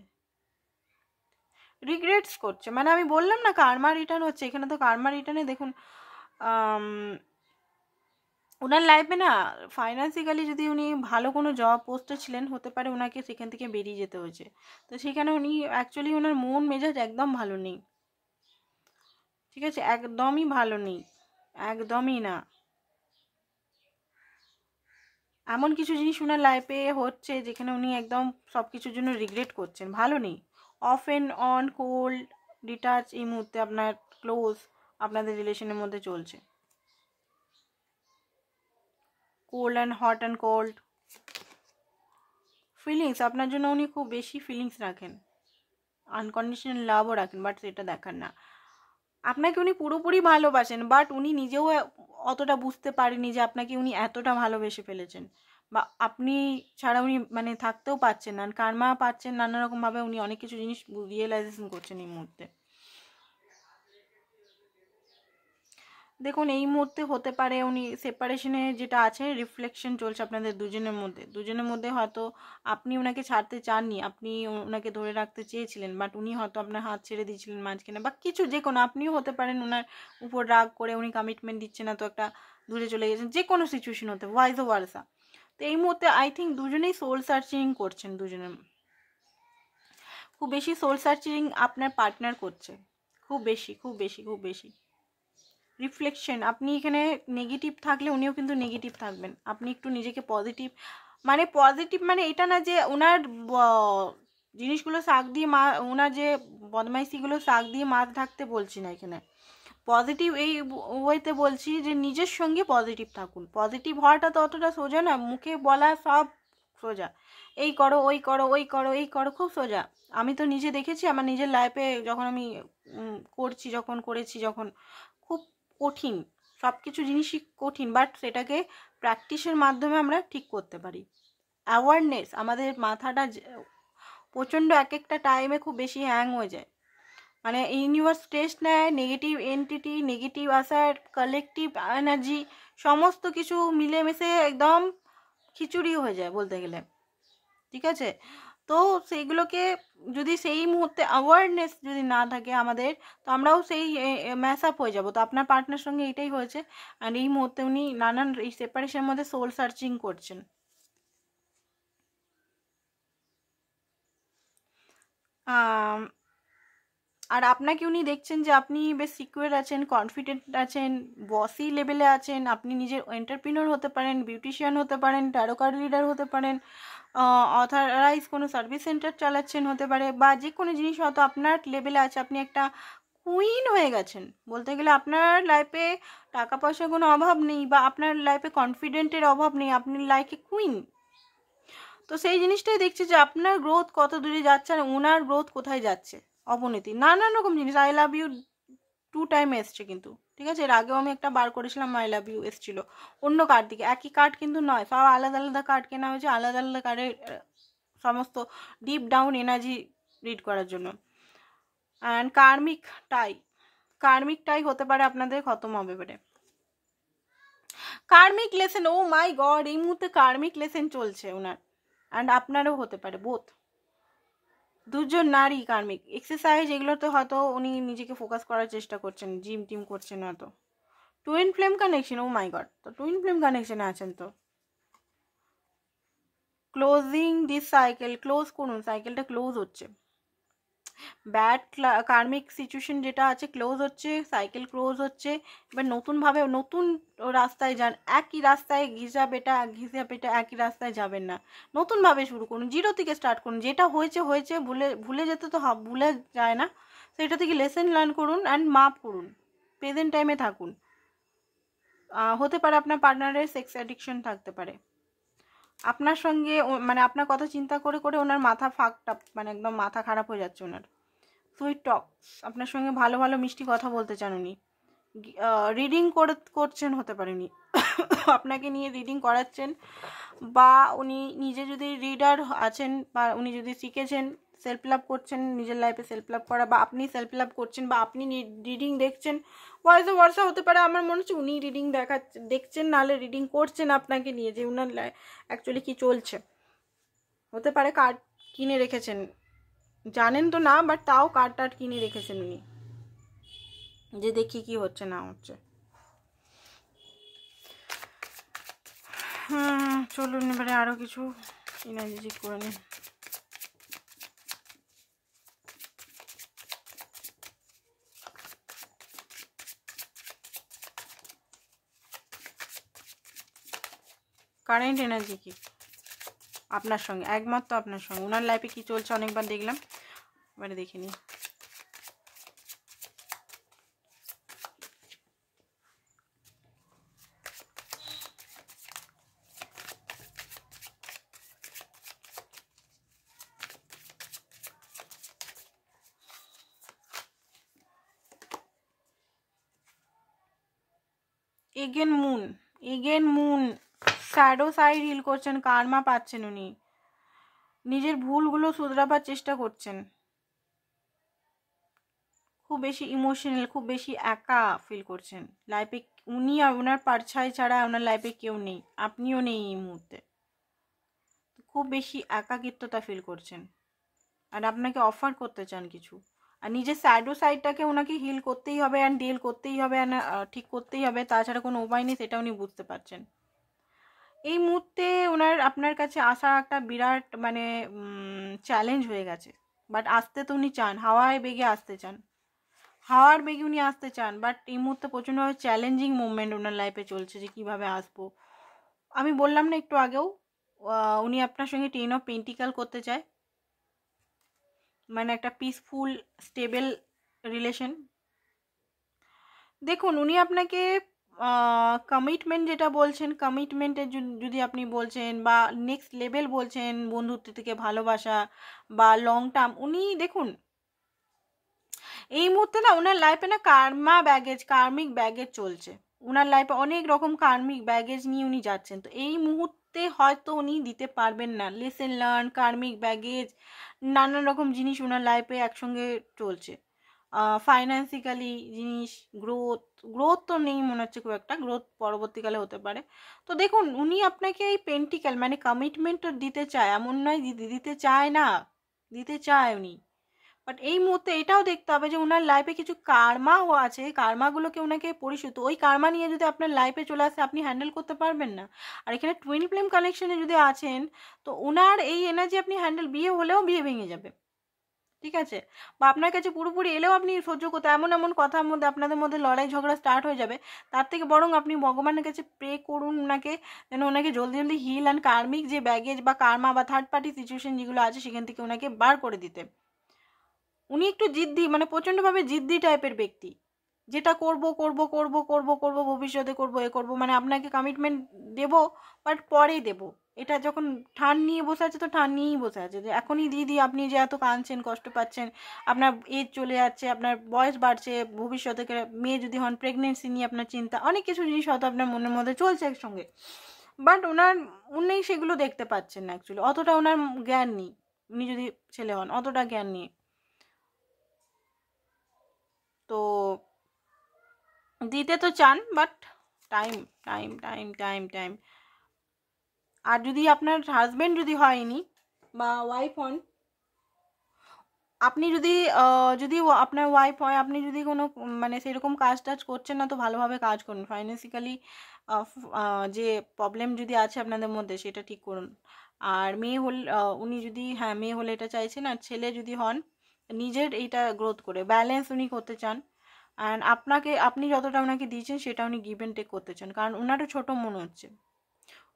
রিগ্রেটস করছে, মানে আমি বললাম না কার্মা রিটার্ন হচ্ছে, এখানে তো কার্মা রিটার্নে দেখুন ওনার লাইফে না ফাইন্যান্সিক্যালি যদি উনি ভালো কোনো জব পোস্টে ছিলেন, হতে পারে ওনাকে সেখান থেকে বেরিয়ে যেতে হয়েছে। তো সেখানে উনি অ্যাকচুয়ালি ওনার মন মেজাজ একদম ভালো নেই, ঠিক আছে, একদমই ভালো নেই, একদমই না। এমন কিছু জিনিস ওনার লাইফে হচ্ছে যেখানে উনি একদম সব কিছুর জন্য রিগ্রেট করছেন, ভালো নেই। Of and on, cold, detach এই মুহূর্তে আপনার ক্লোজ আপনাদের রিলেশনের মধ্যে চলছে। Cold and hot and cold feelings, আপনার জন্য উনি খুব বেশি ফিলিংস রাখেন, আনকন্ডিশনাল লাভও রাখেন, বাট সেটা দেখান না। আপনাকে উনি পুরোপুরি ভালোবাসেন, বাট উনি নিজেও অতটা বুঝতে পারেনি যে আপনাকে উনি এতটা ভালোবেসে ফেলেছেন, বা আপনি ছাড়া উনি মানে থাকতেও পারছেন না, কার্মা পাচ্ছেন নানা রকমভাবে, উনি অনেক কিছু জিনিস রিয়েলাইজেশন করছেন এই মুহূর্তে। দেখুন এই মুহূর্তে হতে পারে উনি সেপারেশনে যেটা আছে রিফ্লেকশন চলছে আপনাদের দুজনের মধ্যে হয়তো আপনি ওনাকে ছাড়তে চাননি, আপনি ওনাকে ধরে রাখতে চেয়েছিলেন, বাট উনি হয়তো আপনার হাত ছেড়ে দিয়েছিলেন মাঝখানে, বা কিছু যে কোনো, আপনিও হতে পারেন ওনার উপর রাগ করে উনি কমিটমেন্ট দিচ্ছে না, তো একটা দূরে চলে গেছেন, যে কোনো সিচুয়েশন হতে ওয়াইজ ওয়ার্সা। তো এই মুহূর্তে আই থিঙ্ক দুজনেই সোল সার্চিং করছেন, দুজনের খুব বেশি সোল সার্চিং আপনার পার্টনার করছে, খুব বেশি খুব বেশি খুব বেশি রিফ্লেকশন। আপনি এখানে নেগেটিভ থাকলে উনিও কিন্তু নেগেটিভ থাকবেন, আপনি একটু নিজেকে পজিটিভ মানে এটা না যে ওনার জিনিসগুলো শাক দিয়ে ওনার যে বদমাইশিগুলো শাক দিয়ে মাছ ঢাকতে বলছি না, এখানে পজিটিভ এই ওয়েতে বলছি যে নিজের সঙ্গে পজিটিভ থাকুন। পজিটিভ হওয়াটা তো অতটা সোজা না, মুখে বলা সব সোজা, এই করো ওই করো ওই করো এই করো খুব সোজা। আমি তো নিজে দেখেছি আমার নিজের লাইফে, যখন আমি করেছি যখন খুব কঠিন, সব কিছু জিনিসই কঠিন, বাট সেটাকে প্র্যাকটিসের মাধ্যমে আমরা ঠিক করতে পারি। অ্যাওয়ারনেস, আমাদের মাথাটা প্রচণ্ড এক একটা টাইমে খুব বেশি হ্যাং হয়ে যায়, মানে ইউনিভার্স টেস্ট নেয়, নেগেটিভ এন্টিটি, নেগেটিভ আসার, কালেকটিভ এনার্জি, সমস্ত কিছু মিলেমিশে একদম খিচুড়ি হয়ে যায় বলতে গেলে, ঠিক আছে। তো সেইগুলোকে যদি সেই মুহূর্তে অ্যাওয়ারনেস যদি না থাকে আমাদের, তো আমরাও সেই ম্যাশ আপ হয়ে যাব। তো আপনার পার্টনার সঙ্গে এটাই হয়েছে, অ্যান্ড এই মুহূর্তে উনি নানান এই সেপারেশনের মধ্যে সোল সার্চিং করছেন। আর আপনাকে উনি দেখছেন যে আপনি বেশ সিকিউর আছেন, কনফিডেন্ট আছেন, বসি লেভেলে আছেন, আপনি নিজের এন্টারপ্রিনিয়র হতে পারেন, বিউটিশিয়ান হতে পারেন, ট্যারো কার্ড রিডার হতে পারেন, অথরাইজ কোনো সার্ভিস সেন্টার চালাচ্ছেন হতে পারে, বা যে কোনো জিনিস হয়তো আপনার লেভেলে আছে, আপনি একটা কুইন হয়ে গেছেন বলতে গেলে। আপনার লাইফে টাকা পয়সার কোনো অভাব নেই, বা আপনার লাইফে কনফিডেন্টের অভাব নেই, আপনি লাইফে কুইন। তো সেই জিনিসটাই দেখছি যে আপনার গ্রোথ কত দূরে যাচ্ছে আর ওনার গ্রোথ কোথায় যাচ্ছে, অবনতি, নানান রকম জিনিস। আই লাভ ইউ 2 টাইম এসছে কিন্তু, ঠিক আছে, এর আগেও আমি একটা বার করেছিলাম আই লাভ ইউ এসছিল অন্য কার্ড থেকে, একই কার্ড কিন্তু নয়, সব আলাদা আলাদা কার্ড কেনা হয়েছে, আলাদা আলাদা কার্ডের সমস্ত ডিপ ডাউন এনার্জি রিড করার জন্য। অ্যান্ড কার্মিক টাই হতে পারে আপনাদের খতম হবে পারে, কার্মিক লেসেন, ও মাই গড এই মুহূর্তে কার্মিক লেসেন চলছে ওনার, অ্যান্ড আপনারও হতে পারে, বোথ দুজন নারী কার্মিক এক্সারসাইজ, এগুলোতে হয়তো উনি নিজেকে ফোকাস করার চেষ্টা করছেন, জিম টিম করছেন হয়তো। টুইন ফ্লেম কানেকশন, ও মাই গড, তো টুইন ফ্লেম কানেকশনে আছেন তো। ক্লোজিং দিস সাইকেল, ক্লোজ করুন, সাইকেলটা ক্লোজ হচ্ছে, ব্যাড কার্মিক সিচুয়েশন যেটা আছে ক্লোজ হচ্ছে, সাইকেল ক্লোজ হচ্ছে। এবার নতুনভাবে নতুন রাস্তায় যান, একই রাস্তায় ঘিসা পেটা একই রাস্তায় যাবেন না, নতুনভাবে শুরু করুন, জিরো থেকে স্টার্ট করুন। যেটা হয়েছে হয়েছে, ভুলে যেতে তো ভুলে যায় না, সেটা থেকে লেসন লার্ন করুন অ্যান্ড মাপ করুন, প্রেজেন্ট টাইমে থাকুন। হতে পারে আপনার পার্টনারের সেক্স অ্যাডিকশন থাকতে পারে, আপনার সঙ্গে মানে আপনার কথা চিন্তা করে করে ওনার মাথা ফাঁকটা, মানে একদম মাথা খারাপ হয়ে যাচ্ছে ওনার। সুইট টকস, আপনার সঙ্গে ভালো ভালো মিষ্টি কথা বলতে চান উনি, রিডিং করছেন হতে পারেনি আপনাকে নিয়ে রিডিং করাচ্ছেন, বা উনি নিজে যদি রিডার আছেন, বা উনি যদি শিখেছেন, সেলফ লাভ করছেন, নিজের লাইফে সেলফ লাভ করা, বা আপনি সেলফ লাভ করছেন, বা আপনি রিডিং দেখছেন, ভয়েস ভরসা হতে পারে। আমার মনে হচ্ছে উনি রিডিং দেখছেন, নাহলে রিডিং করছেন আপনাকে নিয়ে, যে উনার অ্যাকচুয়ালি কি চলছে, হতে পারে কার্ড কিনে রেখেছেন জানেন তো না, বাট তাও কার্ড টার্ড কিনে রেখেছেন উনি, যে দেখি কি হচ্ছে না হচ্ছে। চলুন এবারে আরও কিছু এনার্জি করে নিন। কারেন্ট এনার্জি কি আপনার সঙ্গে, একমাত্র আপনার সঙ্গে, ওনার লাইফে কি চলছে অনেকবার দেখলাম, এবারে দেখে নিই। Again moon shadow side heal করছেন, কার্মা পাচ্ছেন উনি, নিজের ভুলগুলো শুধরাবার চেষ্টা করছেন, খুব বেশি ইমোশনাল, খুব বেশি একা ফিল করছেন লাইফে। উনি আর ওনার পারছাই ছাড়া ওনার লাইফে কেউ নেই, আপনিও নেই এই মুহূর্তে, খুব বেশি একাকিত্বতা ফিল করছেন, আর আপনাকে অফার করতে চান কিছু, আর নিজের স্যাডো সাইডটাকে ওনাকে হিল করতেই হবে, অ্যান্ড ডিল করতেই হবে, অ্যান্ড ঠিক করতেই হবে, তাছাড়া কোনো উপায় নেই, সেটা উনি বুঝতে পারছেন। এই মুহূর্তে ওনার আপনার কাছে আসা একটা বিরাট মানে চ্যালেঞ্জ হয়ে গেছে, বাট আসতে তো উনি চান, হাওয়ায় বেগে আসতে চান, হাওয়ার বেগে উনি আসতে চান, বাট এই মুহূর্তে প্রচণ্ডভাবে চ্যালেঞ্জিং মুভমেন্ট ওনার লাইফে চলছে, যে কীভাবে আসবো। আমি বললাম না একটু আগেও, উনি আপনার সঙ্গে 10 অফ পেন্টিকাল করতে চায়, মানে একটা পিসফুল স্টেবল রিলেশন। দেখুন উনি আপনাকে কমিটমেন্ট যেটা বলছেন, কমিটমেন্টের যদি আপনি বলছেন, বা নেক্সট লেভেল বলছেন, বন্ধুত্ব থেকে ভালোবাসা বা লং টার্ম, উনি দেখুন এই মুহূর্তে না ওনার লাইফে না কার্মিক ব্যাগেজ চলছে, ওনার লাইফে অনেক রকম কার্মিক ব্যাগেজ নিয়ে উনি যাচ্ছেন, তো এই মুহূর্তে হয়তো উনি দিতে পারবেন না, লেসেন লার্ন, কার্মিক ব্যাগেজ, নানান রকম জিনিস ওনার লাইফে একসঙ্গে চলছে, ফাইন্যান্সিক্যালি জিনিস, গ্রোথ তো নেই মনে হচ্ছে খুব একটা, গ্রোথ পরবর্তীকালে হতে পারে। তো দেখুন উনি আপনাকে এই পেন্টিক্যাল মানে কমিটমেন্ট দিতে চায়, এমন নয় দিতে চায় না, দিতে চায় উনি, বাট এই মুহূর্তে এটাও দেখতে হবে যে ওনার লাইফে কিছু কার্মাও আছে, কার্মাগুলোকে ওনাকে পরিশুদ্ধ, ওই কার্মা নিয়ে যদি আপনার লাইফে চলে আসে আপনি হ্যান্ডেল করতে পারবেন না। আর এখানে টুইন ফ্লেম কানেকশনে যদি আছেন, তো ওনার এই এনার্জি আপনি হ্যান্ডেল, বিয়ে হলেও বিয়ে ভেঙে যাবে, ঠিক আছে, বা আপনার কাছে পুরোপুরি এলেও আপনি সহ্য করতে, এমন এমন কথার মধ্যে আপনাদের মধ্যে লড়াই ঝগড়া স্টার্ট হয়ে যাবে, তার থেকে বরং আপনি ভগবানের কাছে প্রে করুন ওনাকে, যেন ওনাকে জলদি জলদি হিল অ্যান্ড কার্মিক যে ব্যাগেজ বা কার্মা বা থার্ড পার্টি সিচুয়েশন যেগুলো আছে সেখান থেকে ওনাকে বার করে দিতে। উনি একটু জিদ্দি, মানে প্রচণ্ডভাবে জিদ্দি টাইপের ব্যক্তি, যেটা করব করব করব করব করব ভবিষ্যতে করব, এ করব, মানে আপনাকে কমিটমেন্ট দেব, বাট পরেই দেব, এটা যখন ঠান নিয়ে বসে আছে তো ঠান নিয়েই বসে আছে, যে এখনই দিদি আপনি যে এত কাঁদছেন, কষ্ট পাচ্ছেন, আপনার এজ চলে যাচ্ছে, আপনার বয়স বাড়ছে, ভবিষ্যতে মেয়ে যদি হন, প্রেগনেন্সি নিয়ে আপনার চিন্তা, অনেক কিছু জিনিস হয়তো আপনার মনের মধ্যে চলছে একসঙ্গে, বাট উনি সেগুলো দেখতে পাচ্ছেন না, অ্যাকচুয়ালি অতটা ওনার জ্ঞান নেই, উনি যদি ছেলে হন অতটা জ্ঞান নেই, তো দিতে তো চান, but time time time time time. আর যদি আপনার হাজবেন্ড যদি হয়নি বা ওয়াইফ হন, আপনি যদি যদি আপনার ওয়াইফ হয়, আপনি যদি কোনো মানে সেরকম কাজ টাজ করছেন না, তো ভালোভাবে কাজ করুন, ফাইন্যান্সিক্যালি যে প্রবলেম যদি আছে আপনাদের মধ্যে সেটা ঠিক করুন। আর মেয়ে হল উনি যদি, হ্যাঁ মেয়ে হলে এটা চাইছেন, আর ছেলে যদি হন নিজের এইটা গ্রোথ করে ব্যালেন্স উনি করতে চান, অ্যান্ড আপনি যতটা ওনাকে দিয়েছেন সেটা উনি গিভ অ্যান্ড টেক করতে চান, কারণ ওনারও ছোটো মনে হচ্ছে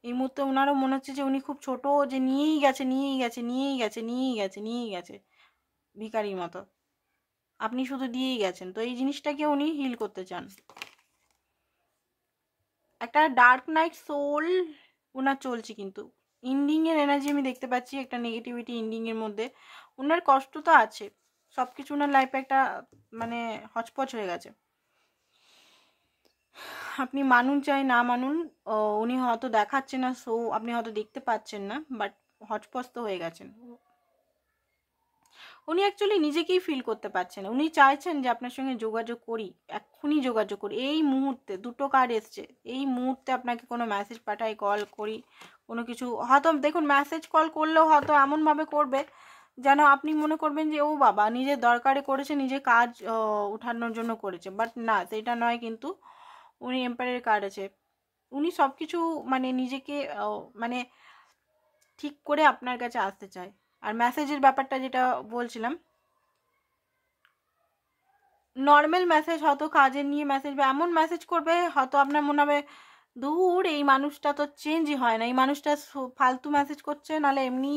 এই মুহূর্তে, ওনারও মনে হচ্ছে যে উনি খুব ছোট, যে নিয়েই গেছে নিয়েই গেছে নিয়েই গেছে নিয়েই গেছে নিয়েই গেছে ভিখারির মতো, আপনি শুধু দিয়েই গেছেন, তো এই জিনিসটাকে উনি হিল করতে চান। একটা ডার্ক নাইট সোল ওনার চলছে, কিন্তু ইন্ডিংয়ের এনার্জি আমি দেখতে পাচ্ছি, একটা নেগেটিভিটি ইন্ডিংয়ের মধ্যে, ওনার কষ্ট তো আছে, সব কিছু ওনার লাইফে একটা মানে হচপচ হয়ে গেছে, আপনি মানুন চাই না মানুন, উনি হয়তো দেখাচ্ছে না, সো আপনি হয়তো দেখতে পাচ্ছেন না, বাট হচপচ তো হয়ে গেছেন, উনি অ্যাকচুয়ালি নিজেকেই ফিল করতে পারছেন, উনি চাইছেন যে আপনার সঙ্গে যোগাযোগ করি, এক্ষুনি যোগাযোগ করি, এই মুহূর্তে, দুটো কার্ড এসছে, এই মুহূর্তে আপনাকে কোনো মেসেজ পাঠাই, কল করি, কোনো কিছু হয়তো, দেখুন মেসেজ কল করলেও হয়তো এমনভাবে করবে যেন আপনি মনে করবেন যে ও বাবা নিজের দরকারে করেছে, নিজের কাজ উঠানোর জন্য করেছে, বাট না, সেটা নয়। কিন্তু উনি এম্পায়ারের কার্ড আছে, উনি সব কিছু মানে নিজেকে মানে ঠিক করে আপনার কাছে আসতে চায়। আর মেসেজের ব্যাপারটা যেটা বলছিলাম, নর্মাল মেসেজ, হয়তো কাজের নিয়ে মেসেজ বা এমন মেসেজ করবে হয়তো আপনার মনে হবে দূর এই মানুষটা তো চেঞ্জই হয় না, এই মানুষটা ফালতু মেসেজ করছে, নাহলে এমনি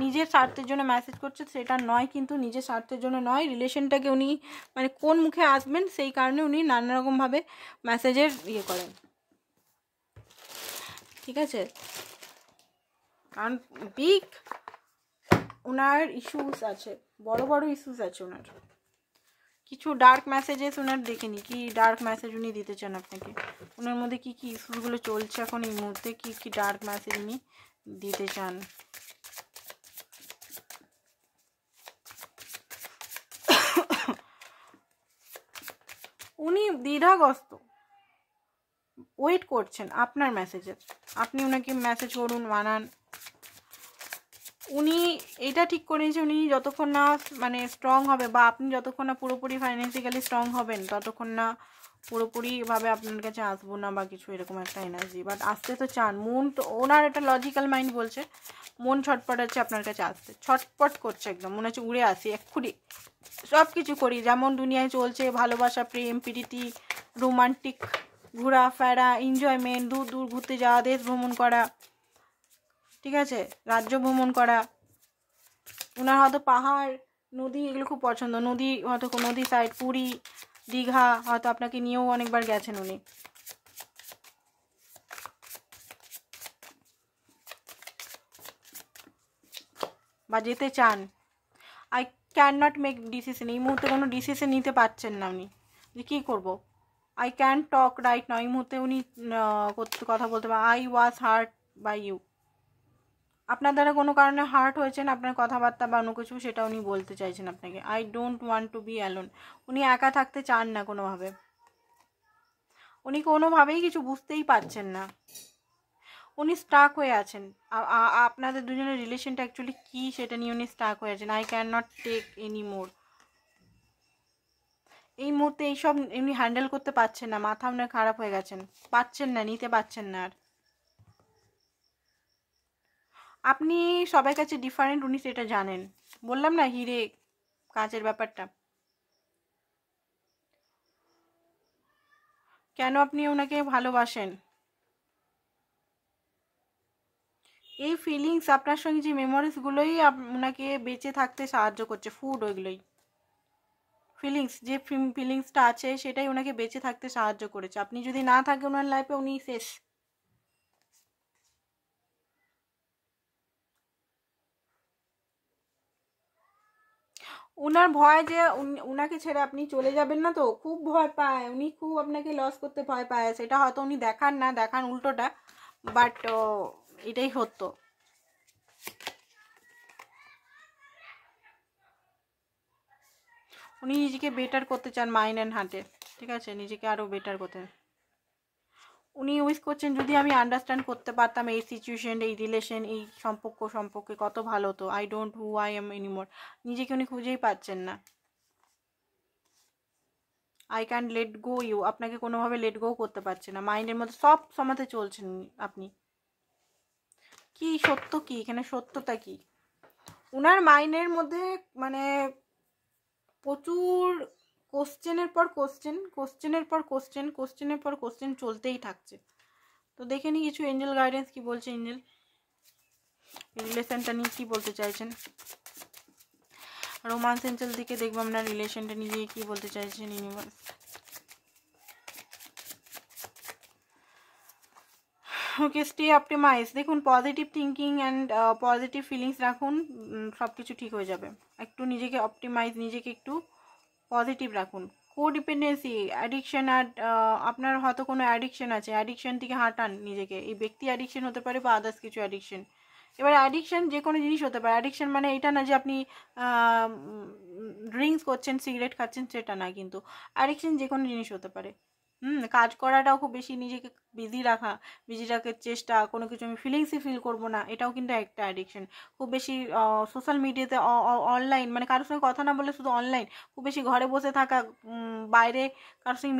নিজের স্বার্থের জন্য মেসেজ করছে, সেটা নয়। কিন্তু নিজের স্বার্থের জন্য নয়, রিলেশনটাকে উনি মানে কোন মুখে আসবেন সেই কারণে উনি নানা রকমভাবে মেসেজের ইয়ে করেন, ঠিক আছে? কারণ বিগ ওনার ইস্যুস আছে, বড় বড় ইস্যুস আছে ওনার। কিছু ডার্ক মেসেজেস ওনার দেখেনি, কি ডার্ক মেসেজ উনি দিতে চান আপনাকে, ওনার মধ্যে কি কি ইস্যুসগুলো চলছে এখন এই মুহূর্তে, কি কি ডার্ক মেসেজ উনি দিতে চান। উনি দ্বিধাগ্রস্ত, ওয়েট করছেন আপনার মেসেজের, আপনি ওনাকে মেসেজ করুন, মানান। উনি এটা ঠিক করে নিয়েছে, উনি যতক্ষণ না মানে স্ট্রং হবে, বা আপনি যতক্ষণ না পুরোপুরি ফাইন্যান্সিক্যালি স্ট্রং হবেন, ততক্ষণ না পুরোপুরিভাবে আপনার কাছে আসবো না বা কিছু এরকম একটা এনার্জি। বাট আসতে তো চান, মন তো ওনার একটা লজিক্যাল মাইন্ড বলছে, মন ছটপট আছে আপনার কাছে আসতে, ছটপট করছে একদম, মনে হচ্ছে উড়ে আসি এক্ষুনি, সব কিছু করি যেমন দুনিয়ায় চলছে, ভালোবাসা, প্রেম, প্রীতি, রোমান্টিক, ঘোরাফেরা, এনজয়মেন্ট, দূর দূর ঘুরতে যাওয়া, দেশ ভ্রমণ করা, ঠিক আছে, রাজ্য ভ্রমণ করা। ওনার হয়তো পাহাড়, নদী এগুলো খুব পছন্দ, নদী হয়তো নদী সাইড, পুরী, দীঘা হয়তো আপনাকে নিয়েও অনেকবার গেছেন উনি। বা যেতে চান। I can not make decision, এই মুহূর্তে কোনো ডিসিশন নিতে পারছেন না উনি, যে কী করবো। I can talk right now, এই মুহূর্তে উনি কথা বলতে পারেন। I was hurt by you, আপনার দ্বারা কোনো কারণে হার্ট হয়েছেন, আপনার কথাবার্তা বা অন্য কিছু, সেটা উনি বলতে চাইছেন আপনাকে। I don't want to be alone, উনি একা থাকতে চান না কোনোভাবে, উনি কোনোভাবেই কিছু বুঝতেই পারছেন না, উনি স্টাক হয়ে আছেন। আপনাদের দুজনের রিলেশনটা অ্যাকচুয়ালি কী সেটা নিয়ে উনি স্টাক হয়ে আছেন। I can not take any more, এই মুহূর্তে এইসব উনি হ্যান্ডেল করতে পারছেন না, মাথা ওনার খারাপ হয়ে গেছেন, পাচ্ছেন না, নিতে পারছেন না আর। আপনি সবার কাছে ডিফারেন্ট, উনি সেটা জানেন, বললাম না হিরে কাজের ব্যাপারটা। কেন আপনি ওনাকে ভালোবাসেন, এই ফিলিংস, আপনার সঙ্গে যে মেমোরিজগুলোই ওনাকে বেঁচে থাকতে সাহায্য করছে, ফুড ওইগুলোই ফিলিংস, যে ফিলিংসটা আছে সেটাই ওনাকে বেঁচে থাকতে সাহায্য করেছে। আপনি যদি না থাকেন ওনার লাইফে, উনি শেষ। উনার ভয় যে উনাকে ছেড়ে আপনি চলে যাবেন না, তো খুব ভয় পায় উনি, খুব আপনাকে লস করতে ভয় পায়, সেটা হয়তো উনি দেখান না, দেখান উল্টোটা, বাট এটাই হতো। উনি নিজেকে বেটার করতে চান মাইন্ড অ্যান্ড হার্টে, ঠিক আছে, নিজেকে আরও বেটার করতে। উনি উইশ করছেন যদি আমি আন্ডারস্ট্যান্ড করতে পারতাম এই সিচুয়েশন, এই রিলেশন, এই সম্পর্কে কত ভালো হতো। I don't who I am anymore, নিজেকে উনি খুঁজেই পাচ্ছেন না। I can let go you, আপনাকে কোনোভাবে লেট গো করতে পারছে না, মাইন্ডের মধ্যে সব সময়তে চলছেন আপনি। কি সত্য, কি এখানে সত্যতা কি? উনার মাইন্ডের মধ্যে মানে প্রচুর কোশ্চেনের পর কোশ্চেন, কোশ্চেনের পর কোশ্চেন, কোশ্চেনের পর কোশ্চেন চলতেই থাকছে। তো দেখে নি কিছু এঞ্জেল গাইডেন্স কি বলছে, এঞ্জেল রিলেশনটা নিয়ে কি বলতে চাইছেন। রোমান্স এঞ্জেল দিকে দেখবো আমরা রিলেশনটা নিয়ে কি বলতে চাইছেন ইউনিভার্স। ওকে, স্টে অপটিমাইজ, দেখুন positive thinking and positive feelings রাখুন, সব কিছু ঠিক হয়ে যাবে। একটু নিজেকে অপটিমাইজ, নিজেকে একটু পজিটিভ রাখুন। কোডিপেন্ডেন্সি, অ্যাডিকশন, আর আপনার হয়তো কোনো অ্যাডিকশন আছে, অ্যাডিকশন থেকে হাঁটান নিজেকে। এই ব্যক্তি অ্যাডিকশন হতে পারে বা আদার্স কিছু অ্যাডিকশন। এবার অ্যাডিকশন যে কোনো জিনিস হতে পারে, অ্যাডিকশন মানে এটা না যে আপনি ড্রিঙ্কস করছেন, সিগারেট খাচ্ছেন, সেটা না, কিন্তু অ্যাডিকশন যে কোনো জিনিস হতে পারে। কাজ করাটাও খুব বেশি নিজেকে বিজি রাখার চেষ্টা, কোনো কিছু আমি ফিলিংসই ফিল করবো না, এটাও কিন্তু একটা অ্যাডিকশন। খুব বেশি সোশ্যাল মিডিয়াতে অনলাইন, মানে কারোর সঙ্গে কথা না বলে শুধু অনলাইন, খুব বেশি ঘরে বসে থাকা, বাইরে কারোর সঙ্গে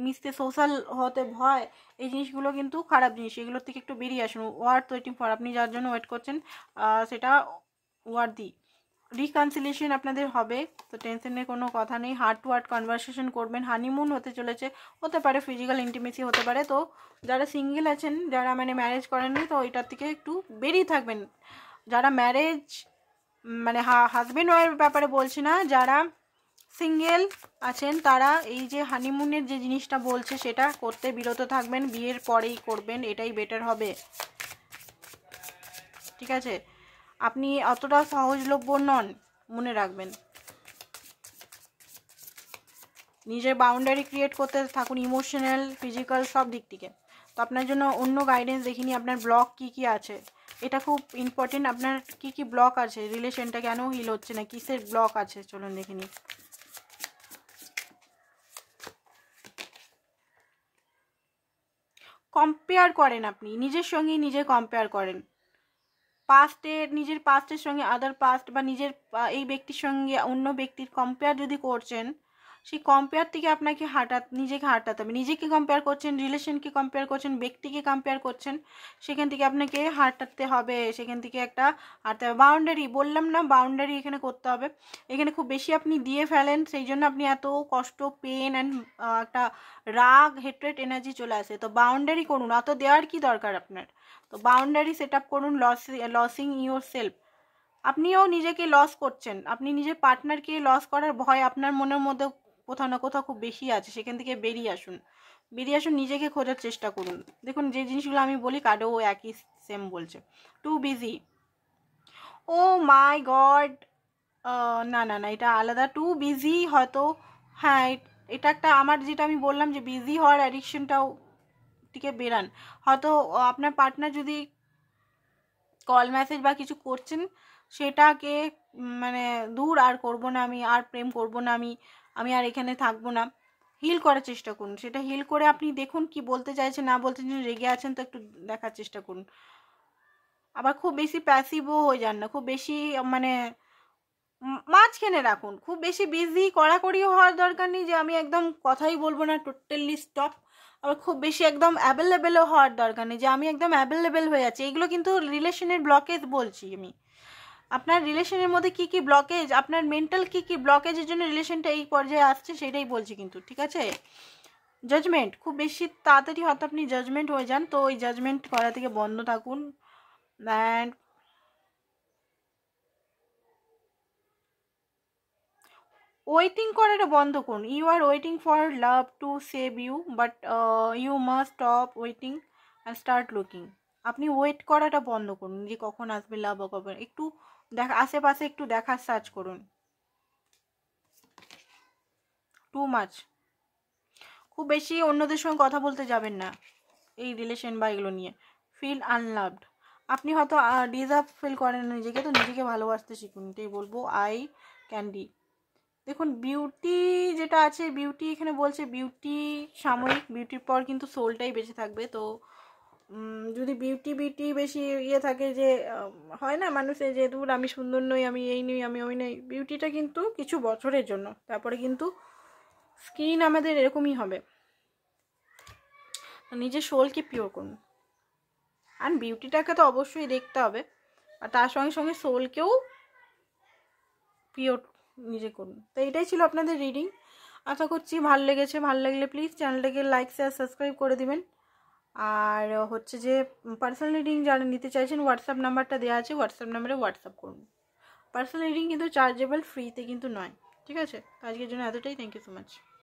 মিশতে সোশ্যাল হতে ভয়, এই জিনিসগুলো কিন্তু খারাপ জিনিস। এগুলোর থেকে একটু বেরিয়ে আসুন। ওয়ার্থ ওয়েটিং ফর, আপনি যার জন্য ওয়েট করছেন সেটা ওয়ার্দি। রিকনসিলিয়েশন আপনাদের হবে, তো টেনশনের কোনো কথা নেই। হার্ট টু হার্ট কনভারসেশন করবেন। হানিমুন হতে চলেছে, হতে পারে ফিজিক্যাল ইন্টিমেসি হতে পারে। তো যারা সিঙ্গেল আছেন, যারা মানে ম্যারেজ করেননি, তো এটার থেকে একটু বেরিয়ে থাকবেন। যারা ম্যারেজ মানে হাজব্যান্ড ওয়াইফের ব্যাপারে বলছি না, যারা সিঙ্গেল আছেন তারা এই যে হানিমুনের যে জিনিসটা বলছে সেটা করতে বিরত থাকবেন, বিয়ের পরেই করবেন, এটাই বেটার হবে। ঠিক আছে, আপনি অতটা সহজলভ্য নন, মনে রাখবেন। নিজের বাউন্ডারি ক্রিয়েট করতে থাকুন, ইমোশনাল, ফিজিক্যাল, সব দিক থেকে। তো আপনার জন্য অন্য গাইডেন্স দেখিনি, আপনার ব্লক কি আছে, এটা খুব ইম্পর্টেন্ট। আপনার কি ব্লক আছে, রিলেশনটা কেন হিল হচ্ছে না, কিসের ব্লক আছে, চলুন দেখে নিই। কম্পেয়ার করেন, আপনি নিজের সঙ্গেই নিজে কম্পেয়ার করেন। নিজের পাস্টের সঙ্গে আদার পাস্ট, বা নিজের এই ব্যক্তির সঙ্গে অন্য ব্যক্তির কম্পেয়ার যদি করছেন, সেই কম্পেয়ার থেকে আপনাকে নিজেকে হাঁটাতে হবে। নিজেকে কম্পেয়ার করছেন, রিলেশনকে কম্পেয়ার করছেন, ব্যক্তিকে কম্পেয়ার করছেন, সেখান থেকে আপনাকে হাঁটাতে হবে। সেখান থেকে একটা হাঁটতে হবে। বাউন্ডারি বললাম না, বাউন্ডারি এখানে করতে হবে। এখানে খুব বেশি আপনি দিয়ে ফেলেন, সেই জন্য আপনি এত কষ্ট, পেন অ্যান্ড একটা রাগ, হেট্রেট এনার্জি চলে আসে। তো বাউন্ডারি করুন, এত দেওয়ার কি দরকার আপনার। তো বাউন্ডারি সেট আপ করুন। লসিং ইউর সেলফ, আপনিও নিজেকে লস করছেন, আপনি নিজের পার্টনারকে লস করার ভয় আপনার মনের মধ্যে কোথাও না কোথাও খুব বেশি আছে। সেখান থেকে বেরিয়ে আসুন, নিজেকে খোঁজার চেষ্টা করুন। দেখুন, যে জিনিসগুলো আমি বলি কার্ডেও একই সেম বলছে। টু বিজি, ও মাই গড, না না না, এটা আলাদা। টু বিজি হয়তো, হ্যাঁ, এটা একটা আমার যেটা আমি বললাম যে বিজি হওয়ার অ্যাডিকশনটাও থেকে বেরান। হয়তো আপনার পার্টনার যদি কল মেসেজ বা কিছু করছেন, সেটাকে মানে দূর আর করব না, আমি আর প্রেম করব না, আমি আর এখানে থাকবো না, হিল করার চেষ্টা করুন। সেটা হিল করে আপনি দেখুন কি বলতে চাইছেন, না বলতে চাইছেন, রেগে আছেন তো একটু দেখার চেষ্টা করুন। আবার খুব বেশি প্যাসিভও হয়ে যান না, খুব বেশি মানে মাঝখানে রাখুন। খুব বেশি বিজি কড়াকড়িও হওয়ার দরকার নেই যে আমি একদম কথাই বলবো না, টোটালি স্টপ। আবার খুব বেশি একদম অ্যাভেলেবেলও হওয়ার দরকার নেই যে আমি একদম অ্যাভেলেবেল হয়ে যাচ্ছি। এগুলো কিন্তু রিলেশনের ব্লকেজ বলছি আমি। আপনার রিলেশনের মধ্যে কি ব্লকেজ, আপনার মেন্টাল কি ব্লকেজের জন্য রিলেশনটা এই পর্যায়ে আসছে, সেটাই বলছি কিন্তু। ঠিক আছে, জাজমেন্ট খুব বেশি তাড়াতাড়ি হয়তো আপনি জাজমেন্ট হয়ে যান, তো ওই জাজমেন্ট করা থেকে বন্ধ থাকুন। অ্যান্ড ওয়েটিং করাটা বন্ধ করুন। You are waiting for love to save you, but you must stop waiting and start looking. আপনি ওয়েট করাটা বন্ধ করুন যে কখন আসবে লাভ, কখন একটু আশেপাশে একটু দেখার সার্চ করুন। টু মাচ, খুব বেশি অন্যদের সঙ্গে কথা বলতে যাবেন না এই রিলেশন বা এগুলো নিয়ে। ফিল আনলাভড, আপনি হয়তো ডিজার্ভ ফিল করেন নিজেকে, তো নিজেকে ভালোবাসতে শিখুন, এটাই বলবো। আই ক্যান্ডি, দেখুন বিউটি যেটা আছে, বিউটি এখানে বলছে বিউটি সাময়িক, বিউটির পর কিন্তু সোলটাই বেঁচে থাকবে। তো যদি বিউটি বেশি থাকে, যে হয় না মানুষের যে দূর আমি সুন্দর নই, আমি এই নই, আমি ওই নই, বিউটিটা কিন্তু কিছু বছরের জন্য, তারপরে কিন্তু স্কিন আমাদের এরকমই হবে। নিজের সোলকে পিওর করুন। আর বিউটিটাকে তো অবশ্যই দেখতে হবে, আর তার সঙ্গে সঙ্গে সোলকেও পিওর নিজে করুন। তো এটাই ছিল আপনাদের রিডিং। আশা করছি ভালো লেগেছে। ভালো লাগলে প্লিজ চ্যানেলটাকে লাইক, শেয়ার, সাবস্ক্রাইব করে দিবেন। আর হচ্ছে যে পার্সোনাল রিডিং যারা নিতে চাইছেন, হোয়াটসঅ্যাপ নাম্বারটা দেওয়া আছে, হোয়াটসঅ্যাপ নাম্বারে হোয়াটসঅ্যাপ করুন। পার্সোনাল রিডিং কিন্তু চার্জেবল, ফ্রিতে কিন্তু নয়। ঠিক আছে, আজকের জন্য এতটাই। Thank you so much.